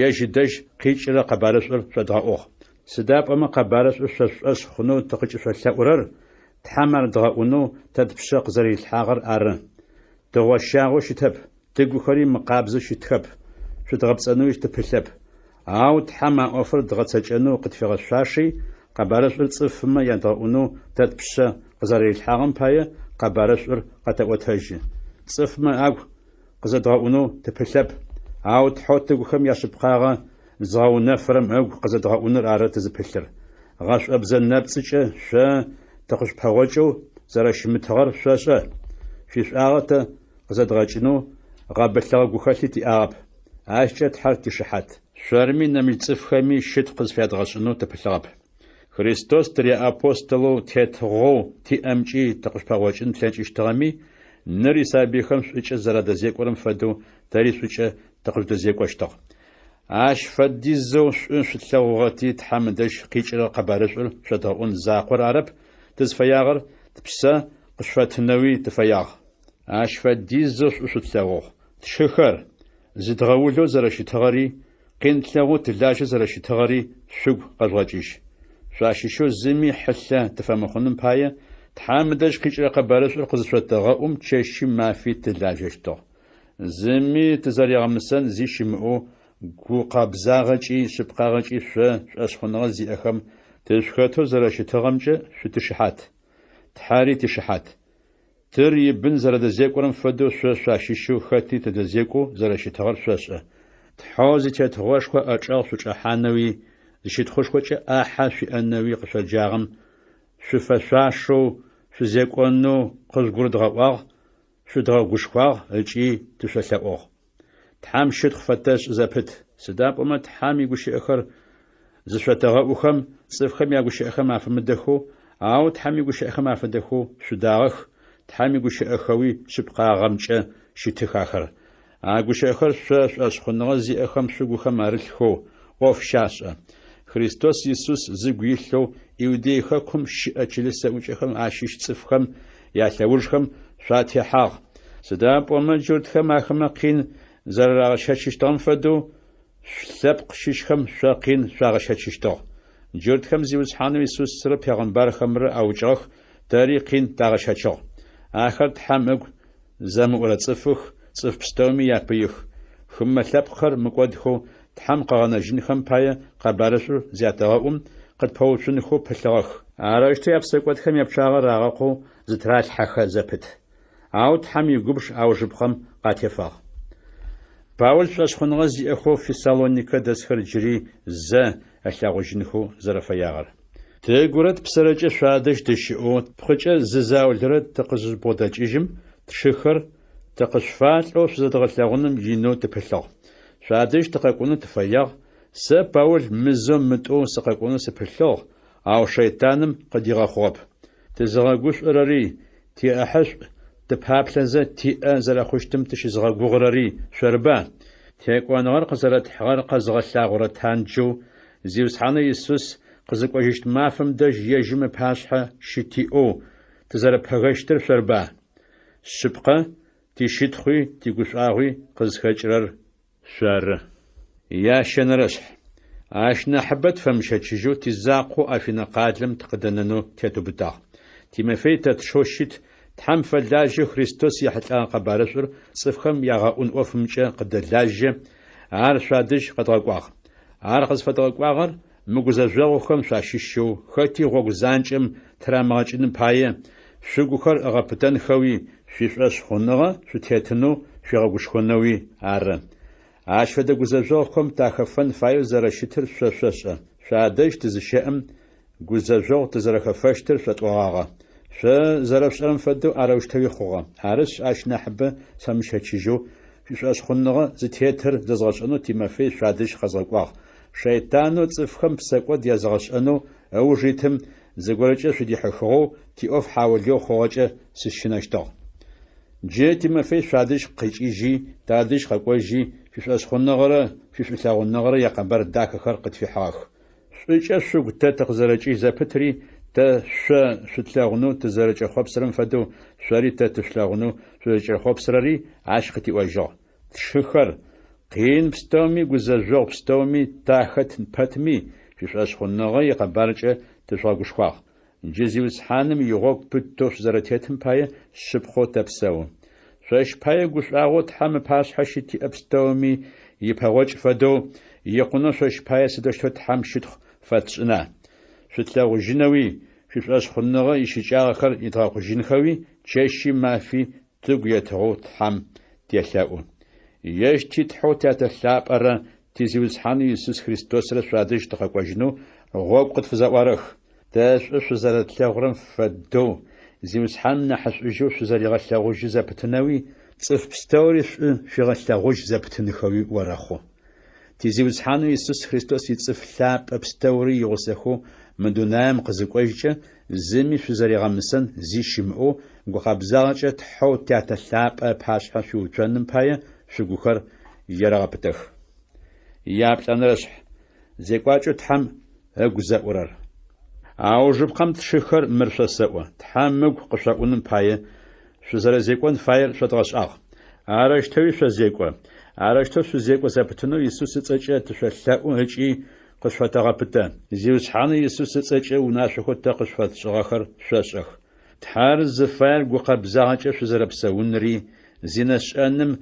ежь дэжь къикӏырэ къэбарышӏур шъодгъэӏугъ. Сыда пӏомэ къэбарышӏур шъошӏошъ хъунэу тыкъыкӏи шъолъэӏурэр тхьэм ар дгъэӏунэу тэд пшъэ къызэрилъхьагъэр ары. Тыгъощагъэу щытэп, тыгухэри мыкъабзэу щытхэп, шъутгъэпцӏэнэуи тыпылъэп. Ау тхьэм а ӏофыр дгъэцэкӏэнэу къытфигъэшъуаши къэбарышӏур цӏыфмэ ядгъэӏунэу дэт пщэ къызэрилъхьагъым пае къэбарышӏур къэдэӏуэтэжы. Цӏыфмэ агу къызэдгъэӏунэу тыпылъэп, ауэ тхьотыгухэм ящыпкъагъэ згъэунэфэрэм агу къызэдгъэӏуныр ары тызыпылъыр. Гъэшӏуэбзэ нэпцӏыкӏэ шъо тыкъыщпэгъуэкӏэу зэрэщымытыгъэр шъошӏэ. Шъуишӏуагъэ тэ къызэдгъэкӏынэу гъэбылъэгъэ гухэлъи тиӏагъэп. Ащкӏэ тхьэр тишыхьат. Шъорми нэмыкӏ цӏыфхэми щытху къызфядгъэшӏынэу тыпылъыгъэп. Христос тыри апостолэу тетыгъэу тиӏэмкӏи тыкъыщпэгъуэкӏын плъэкӏыщтыгъэми, ныри сабийхэм шӏуикӏэ зэрэдэзекӏорэм фэдэу тэри шӏуикӏэ тыкъыжъудэзекӏощтыгъ. Ащ фэдизэу шӏу шъулъэгъугъэти тхьэм ыдэжь къикӏырэ къэбарышӏур шъодгъэӏун закъор арэп. Тызфэягъэр тпсэ къышъотынэуи тыфэягъ. Ащ фэдизэу шӏу шъулъэгъугъ. Тшхыхэр зыдгъэулэу зэрэщытыгъэри, къинлъэгъу тылажьэ зэрэщытыгъэри шъугу къэшъуакӏыжь. Шъуащыщэу зыми хьылъэ тыфэмыхъуным пае тхьэм ыдэжь къикӏырэ къэбарышӏур къызышъотыгъэӏум чэщи мафи тылажьэщтыгъ. Зыми тызэрегъэмысэн зищымыӏэу гукъэбзагъэкӏи шъыпкъагъэкӏи шъуэшъхъуныгъэ зиӏэхэм тышхэтэу зэрэщытыгъэмкӏэ шъутышыхьат. Тхьэри тишыхьат. Тыр ибын зэрэдэзекӏорэм фэдэу шъуащыщэу хэти тыдэзекӏоу зэрэщытыгъэр шъошӏэ. Тхьэу зытетыгъошхо ӏэчӏэгъу шъучӏэхьанэуи зыщытхъушхокӏэ ӏахьэ шъуиӏэнэуи къышъоджагъэм шъуфэшъуашэу шъузекӏонэу къызгурыдгъэӏуагъ, шъудгъэгушхуагъ ыкӏи тышъолъэӏугъ. Тхьэм щытхъу фэтэжь зэпыт. Сыда пӏомэ тхьэм игущыӏэхэр зышъотэгъэӏухэм цӏыфхэм ягущыӏэхэм афэмыдэхэу, ау тхьэм игущыӏэхэм афэдэхэу шъудагъэх. Тхьэм игущыӏэхэуи шъыпкъагъэмкӏэ щытых ахэр. А гущыӏэхэр шъуэшъхъуныгъэ зиӏэхэм шъугухэм арылъхэу ӏоф щашӏэ. Христос Иисус зыгу илъэу иудей хэкум щыӏэ чылысэӏукӏэхэм ащыщ цӏыфхэм ялъэужхэм шъуатехьагъ. Сыда пӏомэ джыртхэм ахэмэ къин зэрырагъэщэчыщтыгъэм фэдэу лъэпкъ щыщхэм шъо къин шъуагъэщэчыщтыгъ. Джыртхэм зиуцхьанэу Иисусрэ пегъэмбархэмрэ аукӏыгъэх, тэри къин тагъэщэчыгъ. Ахэр тхьэм ыгу зэмыӏурэ цӏыфых, цӏыф пстэуми япыих. Хымэ лъэпкъхэр мыкӏодхэу тхьэм къэгъэнэжьынхэм пае къэбарышӏур зятэгъэӏум къытпэуцунхэу пылъыгъэх. Арыштэу япсэкӏотхэм япчъагъэр рагъэкъоу зытралъхьэхэ зэпыт. Ау тхьэм игубж аужъыпхъэм къатефагъ. Паул шъуэшъхъуныгъэ зиӏэхэу Фессалоникэ дэсхэр джыри зэ ылъагъужьынхэу зэрэфэягъэр. Тыгурэт псэрэкӏэ шъуадэжь дыщыӏэу пхъыкӏэ зызаулрэ тыкъызбодэкӏыжьым тшхыхэр тыкъышъуфалӏэу шъузэдгъэлъэгъуным инэу тыпылъыгъ. Шъуадэжь тыкъэкӏонэу тыфэягъ. Сэ Паул мызэу мытӏоу сыкъэкӏонэу сыпылъыгъ, ау шэйтаным къыдигъэхъугъэп. Тызыгъэгушӏорэри тиӏэхьышӏу тыпаплъэзэ тиӏэ зэрэхъущтым тыщызгъэгугъэрэри шъорыба. Текӏоныгъэр къызэрэтхьыгъэр къэзгъэлъагъорэ танджэу зиуцхьанэу Иисус къызыкӏожьыщт мафэм дэжь ежьым ыпашъхьэ щытиӏэу тызэрэпэгъэщтыр шъорыба. Шъыпкъэ тищытхъуи тигушӏуагъуи къызхэкӏырэр шъоры. Ящэнэрэшъхь. Ащ нахьыбэ тфэмыщэчыжьэу тизакъоу Афинэ къалэм тыкъыдэнэнэу тетубытагъ. Тимофей тэтшэу щыт. Тхьэм фэлажьэ Христос ехьылӏагъэ къэбарышӏур цӏыфхэм ягъэӏун ӏофымкӏэ къыдэлажьэ, ар шъуадэжь къэдгъэкӏуагъ. Ар къызфэдгъэкӏуагъэр мыгузэжъогъухэм шъуащыщэу хэти гъогу занкӏэм тырамыгъэкӏыным пае шъугухэр ӏыгъэпытэнхэуи шъуишъуэшъхъуныгъэ шъутетынэу шъуегъэгушхонэуи ары. Ащ фэдэ гузэжъогъухэм тахэфэн фаеу зэрэщытыр шъошъошӏэ. Шъуадэжь тызыщеӏым гузэжъогъу тызэрэхэфэщтыр шъотӏуагъагъэ. Шъо зэрэпшӏэрэм фэдэу арэущтэуи хъугъэ. Арышъ ащ нахьыбэ сэмыщэчыжьэу шъуишъуэшъхъуныгъэ зытетыр зэзгъэшӏэнэу Тимофей шъуадэжь къэзгъэкӏуагъ. Шейтанэу цӏыфхэм псэкӏод языгъэшӏэнэу ыужитым зыгорэкӏэ шъудихьыхыгъэу тиӏоф хьаулэу хъугъэкӏэ сысщынэщтыгъ. Джы Тимофей шъуадэжь къикӏыжьи тадэжь къэкӏожьи шъуишъуэшъхъуныгъэрэ шъуишъулъагъуныгъэрэ якъэбэр дахэхэр къытфихьыгъэх. Шъуикӏэ шъугу тэ тыкъызэрэкӏыжь зэпытри тэ шъо шъутлъэгъунэу тызэрэкӏэхъопсырэм фэдэу шъори тэ тышлъэгъунэу шъузэкӏэхъопсырэри ащ къытиӏожьыгъ. Тшхыхэр къин пстэуми гузэжъогъу пстэуми тахэт пэтми шъуишъуэшъхъуныгъэ икъэбаркӏэ тышъуагушхуагъ. Джы зиуцхьаным игъогу пытэу шъузэрэтетым пае шъыпхъэу тэпсэу. Шъоищ пае гушӏуагъэу тхьэм ыпашъхьэ щытиӏэ пстэуми ипэгъокӏ фэдэу икъунэу шъоищ пае сыдэущтэу тхьэм щытхъу фэтшӏына. شتلاغجنوي شفاش خنغا يشجاغخر يتغاقجنخوي تشيشي مافي تغيتغو تحم تيلاؤون يشتي تحو تاتلاب أرى تيزيوز حان يسوس خريستوس رسوادش تغاقجنو غوب قد فزاوارخ تاسوش زارت لاغرم فدو زيوز حان نحس أجو شزاري غالاغوج زابتناوي تصف بستوري في غالاغوج زابتنخوي ورخو تيزيوز حان يسوس خريستوس يتصف لاب بستوري يغسخو مدونام قزقوجة زمي شزاري غامسن زي شمعو غقابزاغة تحو تاتلاب باشحا شو جنن بايا شغوخر يرغبتخ يابت أنرشح زيقواجو تحم أغزاورر أو جبقم تشخر مرشا سوا تحمق قشاقون بايا شزار زيقوان فاير شتغش أغ عرشتوي شزيقوا عرشتو شزيقوا زابتنو يسوس تسجع تشلاقو هجي قشفتغا بتا زيوس حان يسوس تسجع وناشخو تقشفت شغاخر شاشخ تحار زفاير قوقابزاغا شزار بساونري زيناش أنم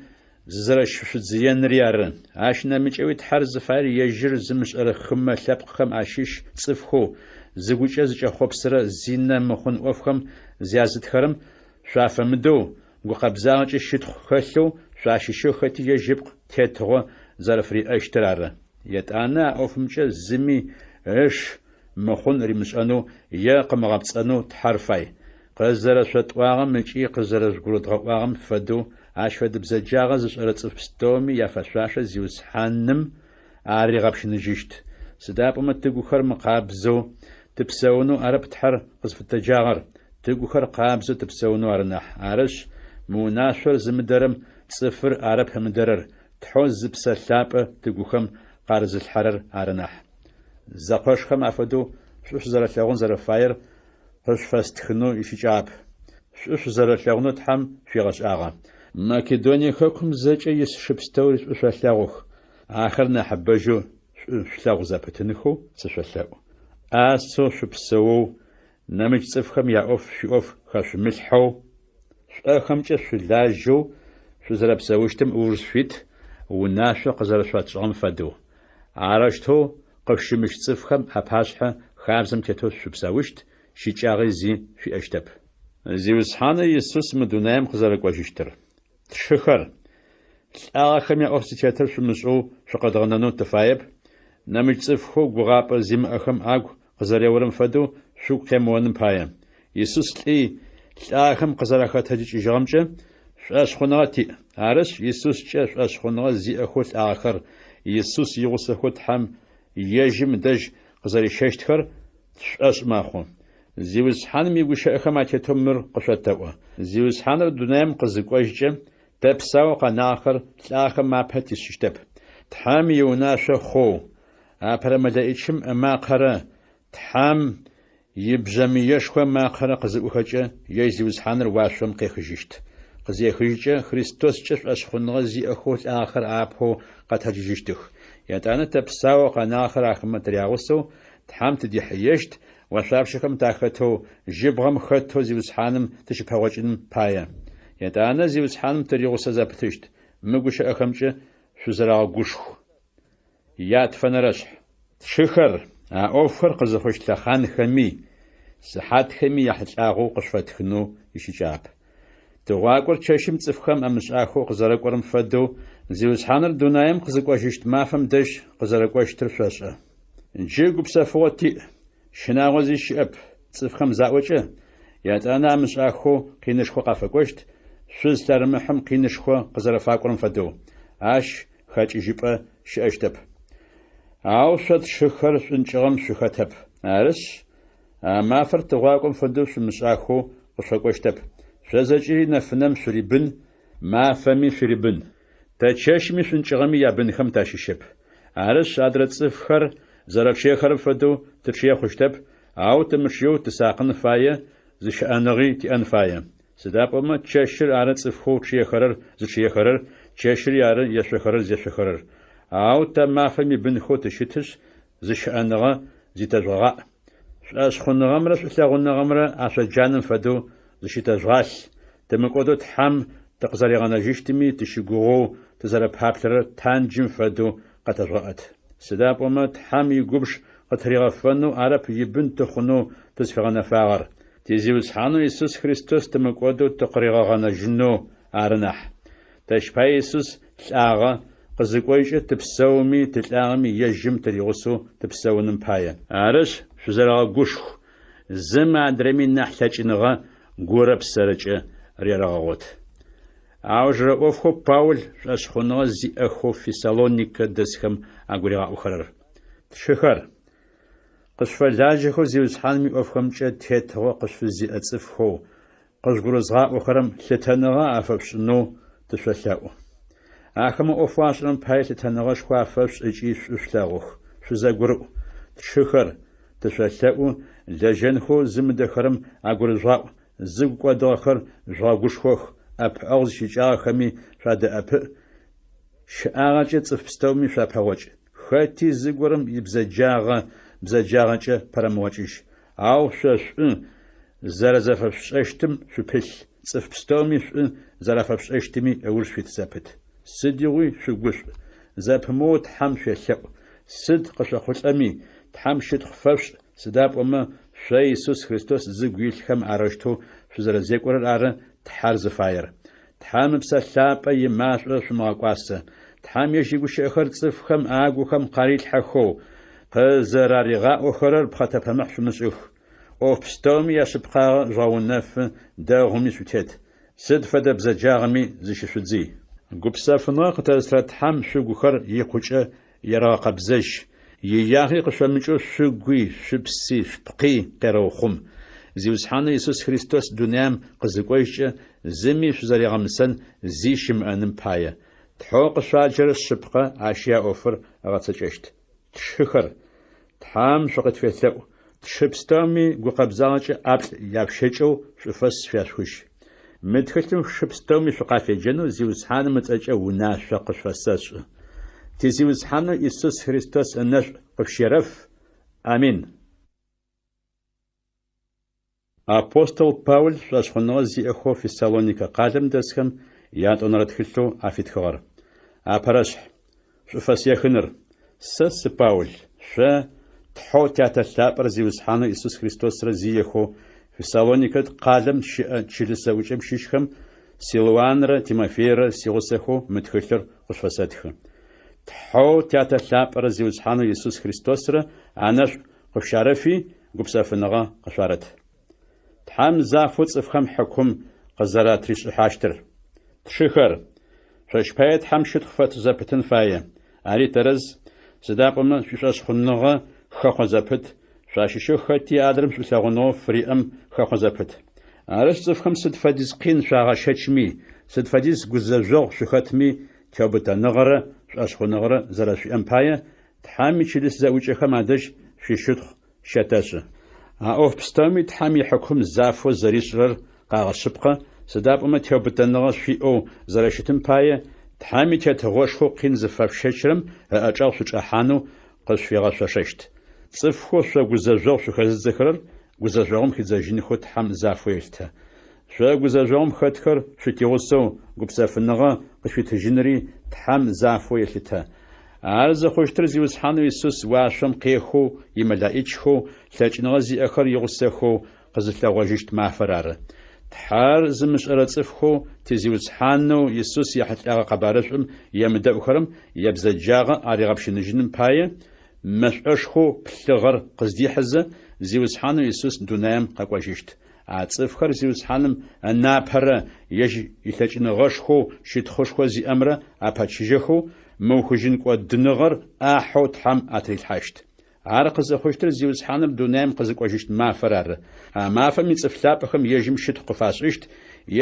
زرش شزيان ريارن عشنا مجاوي تحار زفاير يجر زمش أرخم لابقخم عشيش صفخو زوجة زوجة خبصرة زينة مخون أفخم زيازت خرم شافة مدو وقبزاج الشيط خلو شاشيشو ختي يجب تيتغو زرفري أشترارة يتانا أفمجة زمي إش مخون رمسانو يا قمغبسانو تحرفاي قزر شتواغم مجي قزر زغرد غواغم فدو عشفد بزجاغز أرتصف ستومي يا فشاشة زيوس حانم عاري غبش نجيشت سداب أمتقو خرم قابزو تبسونو عرب تحر قصف التجاغر تقوخر قابزو تبسونو عرنح عرش مناشر زمدرم صفر عرب همدرر تحوز بسلاب تقوخم قارز الحرر عرنح زقوش خم عفدو شوش زرت لغون زرفاير هش فاستخنو يشجاب شوش زرت لغونو تحم في غش آغا ماكدونيا خاكم زاجة يسشبستوري شوش لغوخ آخرنا حبجو شلاغو زابتنخو سشلاغو آسو شبسو نمج صفخم يأوف شوف خش ملحو شأخم شلاجو شزرب سوشتم أورسفيت وناشو قزر شوات شغم فدو عرشتو قفش مش صفخم أباشحة خارزم تتو شبسوشت شيجاغي زي في أشتب زيوسحانا يسوس مدونايم قزرق وجشتر تشخر الآخم يأوف ستياتر شمسو شقدغنانو تفايب نمج صفخو غغاب زيم أخم أغو قزريورم فدو شوك كموانم بايا يسوس لي الآخم قزرخات هجيج إجغمجة شاش خنغاتي عرش يسوس شاش خنغا زي أخو الآخر يسوس يغس أخو تحم يجم دج قزري شاشتخر شاش ماخو زيوس حانم يغوش أخم أتتمر قشتاوا زيوس حانر دونايم قزقوجة تبساو قناخر الآخم ما بهتي ششتب تحام يوناش خو أبرمدائشم أما قرأ تحام يبزمي يشخو ما قرأ قزقوخجة يزيوز حانر واشوم قيخجيشت قزيخجة خريستوس جف أشخون غزي أخوت آخر آبهو قد هجيشتخ يتانا تبساو قناخر آخمت رياغسو تحام تديحيشت وشابشكم تاختو جبغم خطو زيوز حانم تشبهوجن بايا يتانا زيوز حانم تريغسو زابتشت مگوش أخمجة شزراغ قشخ يات فنرشح شخر أوفر قزخوش تخان خمي صحات خمي يحتاغو قشفت خنو يشجاب تغاقور تشاشم تفخم أمش آخو قزرقورم فدو زيوز حانر دونايم قزقوششت مافم دش قزرقوشتر فشا جيقو بسافوتي شناغوزي شاب تفخم زاوجه يات أنا أمش آخو قينشخو قافقوشت شوز ترمحم قينشخو قزرفاقورم فدو عاش خاج جيبا شاشتب عاوشت شخر شنشغم شختب عرش ما فرت غاقم فدوش مساخو قشقشتب شزجي نفنم شريبن ما فمي شريبن تششمي شنشغمي يا بن خم تاشيشب عرش ادرت صفخر زرفشي خرب فدو تشي خشتب او تمشيو تساقن فايه زشانغي تي انفايه سدابما تششر عرت صفخو تشي خرر زشي خرر تششر يار يشخرر زشخرر أو تمافمي بن خوت شتش زشأنغا زيتجغاء أشخن غمرة سلاغن غمرة أشجان فدو زشتجغاش تمكودو تحم تقزري غنا جشتمي تشيغو تزرب هابتر تانجم فدو قتجغات سداب وما تحم يقبش къытыригъэфэну арап ибын тыхъуну тызфигъэнэфагъэр. Тизиусхьэну Иисус Христос тымыкӏуэдэу тыкъригъэгъэнэжыну ары нахь. Дэшпай Иисус лӏагъэ къызыкӏуэкӏэ тыпсэуми тылӏагъэми ежьым тыригъусу тыпсэуным пае. Арыщ шъузэрэгъэгушху, зым адрэми нахь лъэкӏыныгъэ горэ псэрэкӏэ рерэгъэгъот. Ау жырэ ӏофхэу Паул шӏэшъхъуныгъэ зиӏэхэу Фессалоникэ дэсхэм агуригъэӏухэрэр. Тшыхэр къышъфэлажьэхэу зиусхьаным иӏофхэмкӏэ тетыгъо къышъфызиӏэ цӏыфхэу къыжъгурызгъаӏохэрэм лъытэныгъэ афэпшӏынэу тышъолъэӏу. Ахэмэ ӏофуашӏэрэм пае лъытэныгъэшхо афэпшӏ ыкӏи шъулъэгъух, шъузэгурыӏу. Тшыхэр тышъолъэӏу лэжьэнхэу зымыдэхэрэм агурыжъуаӏу, зыгукӏодыгъэхэр жъуагушхох, ӏэпыӏэгъу зыщыкӏагъэхэми шъуадэӏэпыӏ, щыӏагъэкӏэ цӏыф пстэуми шъуапэгъокӏ. Хэти зыгорэм бзэджагъэкӏэ пэрэмыгъокӏыжь. Ау шъошӏу зэрэзэфэпшӏэщтым шъупылъ, цӏыф пстэуми шӏу зэрэфэпшӏэщтыми ыур шъуитзэпыт. Сыдигъуи шъугушӏу, зэпымыоу Тхьэм шъуелъэӏу. Сыд къышъохъулӏэми Тхьэм щытхъу фэпшӏ, сыдапӏомэ шъо Иисус Христос зыгу илъхэм арэщтэу шъузэрэзекӏорэр ары Тхьэр зыфаер. Тхьэм ыпсэлъапӏэ имашӏо шъумыгъэкӏуасэ. Тхьэм ежьигущыӏэхэр цӏыфхэм агухэм къарилъхьэхэу къызэраригъаӏохэрэр пхъэтэпэмыхь шъумышӏых. ӏоф пстэуми яшъыпкъагъэ жъуагъунэфы дэгъуми шъутет. Сыд фэдэ бзэджагъэми зыщышъудзый. Гупсэфыныгъэ къытэзырэ Тхьэм шъугухэр икъукӏэ ерэгъэкъэбзэжь. Иягъи къышъомыкӏэу шъугуи, шъупси, шъупкъи къерэухъум. Зиусхьанэ Иисус Христос дунэям къызыкӏожькӏэ зыми шъузэригъэмысэн зи щымыӏэным пае. Тхьэу къышъуаджэрэ шъыпкъэ ащ яӏофыр ыгъэцэкӏэщт. Тшыхэр Тхьэм шъукъытфелъэӏу. Тшыпстэуми гукъэбзагъэкӏэ ӏаплӏ япщэкӏэу шъуфэс шъуяшъущ. Мы тхылъым шыпстэуми шъукъафеджэнэу зиусхьаным ыцӏэкӏэ унашъо къышъуэсэшӏы. Тизиусхьанэ Иисус Христос ынэшӏу къыфщерэф. Амин. Апостол Паул шъошъхъуныгъэ зиӏэхэу Фессалоникэ къалэм дэсхэм ятӏонэрэ тхылъэу афитхыгъэр. Апэрэшъхь шъуфэсехыныр. Сэ Паул, шъо тхьэу тятэлъапӏэр зиусхьанэ Иисус Христосрэ зиехъу Фессалоникэ къалэм щыӏэ чылысэӏукӏэм щыщхэм Силуанрэ Тимофеерэ сигъусэхэу мы тхылъыр къышъуэсэтхы. Тхьэу тятэлъапӏэр зиусхьанэ Иисус Христосрэ анэшӏу къыфщарэфи гупсэфыныгъэ къышъуарэт. Тхьэм зафэу цӏыфхэм хьыкум къызэратришӏыхьащтыр. Тшыхэр шъошъпае Тхьэм щытхъу фэт зэпытын фае. Ари тэрэз сыдапӏомэ шъуишъошъхъуныгъэ хэхъо зэпыт, шъуащыщэу хэти адрым шъулъэгъунэу фриӏэм хэхъо зэпыт. Арышъ цӏыфхэм сыд фэдиз къин шъуагъэщэчми, сыд фэдиз гузэжъогъу шъухэтми теубытэныгъэрэ шъуашъхъуныгъэрэ зэрэшъуиӏэм пае Тхьэм ичылыс зэӏукӏэхэм адэжь шъуищытхъу щэтэшъы. А ӏоф пстэуми Тхьэм ихьыкум зафэу зэришӏырэр къагъэшъыпкъэ, сыдапӏомэ теубытэныгъэ шъуиӏэу зэрэщытым пае Тхьэм итетыгъошхо къин зыфэпщэкӏрэм ыӏэкӏэгъу шъучӏэхьанэу къысшъуигъэшъошэщт. Цӏыфхэу шъо гузэжъогъу шъухэзыдзэхэрэр гузэжъогъум хидзэжьынхэу Тхьэм зафэу елъытэ. Шъо гузэжъогъум хэтхэр шъутигъусэу гупсэфыныгъэ къышъуитыжьынри Тхьэм зафэу елъытэ. Ар зыхъущтыр зиусхьанэ Иисус уашъом къехъу имэлаӏикӏхэу лъэкӏыныгъэ зиӏэхэр игъусэхэу къызылъэгъуэжьыщт мафэр ары. Тхьэр зымышӏэрэ цӏыфхэу тизиусхьанэу Иисус ехьылӏагъэ къэбарышӏум емыдэӏухэрэм ебзэджагъэ аригъэпщыныжьыным пае мэшӏошхэу плъыгъэр къыздихьызэ зиусхьанэу Иисус дунэем къэкӏуэжьыщт. А цӏыфхэр зиусхьаным напэрэ ежь илъэкӏыныгъэшхоу щытхъушхо зиӏэмрэ апэчыжьэхэу мыухыжьын кӏодыныгъэр ӏахьэу Тхьэм атрилъхьэщт. Ар къызэхъущтыр зиусхьаным дунэем къызыкӏуэжьыщт мафэр ары. А мафэм ицӏыф лъапӏэхэм ежьым щытхъу къыфашӏыщт,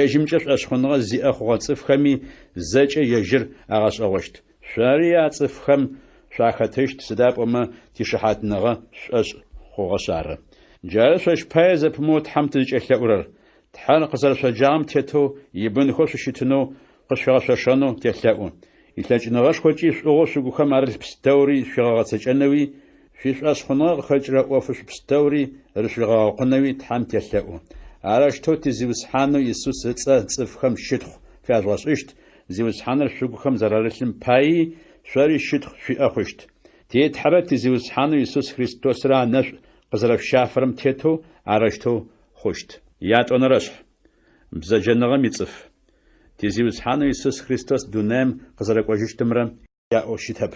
ежьымкӏэ шъуашъхъуныгъэ зиӏэ хъугъэ цӏыфхэми зэкӏэ ежьыр агъэшӏэгъощт. Шъори а цӏыфхэм шъуахэтыщт, сыдапӏомэ тишыхьатыныгъэ шъуӏэшӏ хъугъэшъ ары. Джары шъошъпае зэпымыоу Тхьэм тызыкӏэлъэӏурэр. Тхьэр къызэрэшъоджагъэм тетэу ибынхэу шъущытынэу къысшъуигъэшъошэнэу телъэӏу. Илъэкӏыныгъэшхокӏи шӏугъэу шъугухэм арылъ пстэури шъуигъэгъэцэкӏэнэуи, шъуишъуашъхъуныгъэ къыхэкӏырэ ӏофыр шъупстэури рышъуигъэгъэкъунэуи Тхьэм телъэӏу. Арэщтэу тизиусхьанэу Иисус ыцӏэ цӏыфхэм щытхъу фяжъгъэшӏыщт. Зиусхьанэр шъугухэм зэрэрылъым паи шъори щытхъу шъуиӏэ хъущт. تيتحرك تزيوسحانو يسوس خريستوس را نش قزرف شافرم تيتو عرشتو خشت يات أنرش بزجنغم يتصف تزيوسحانو يسوس خريستوس دونام قزرف وجشتمرم يا أوشتب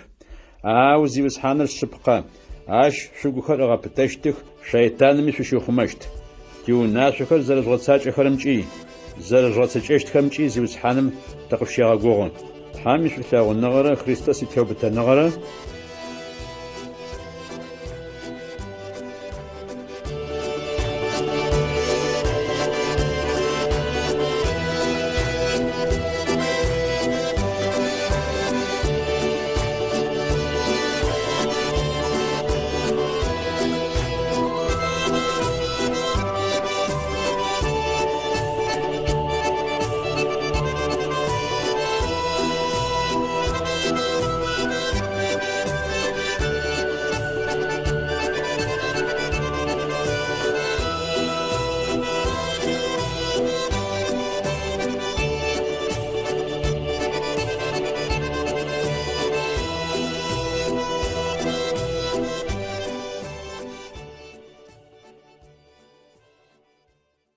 زيوسحانو الشبقة عاش شو خرقة بتشتخ شيطان مش شو خمشت تيو ناشخر زرز غتساج خرمجي زرز غتساج خرمجي زيوسحانم تقفشيغا غوغون حامش بتاعو النغرة خريستوس يتوبت النغرة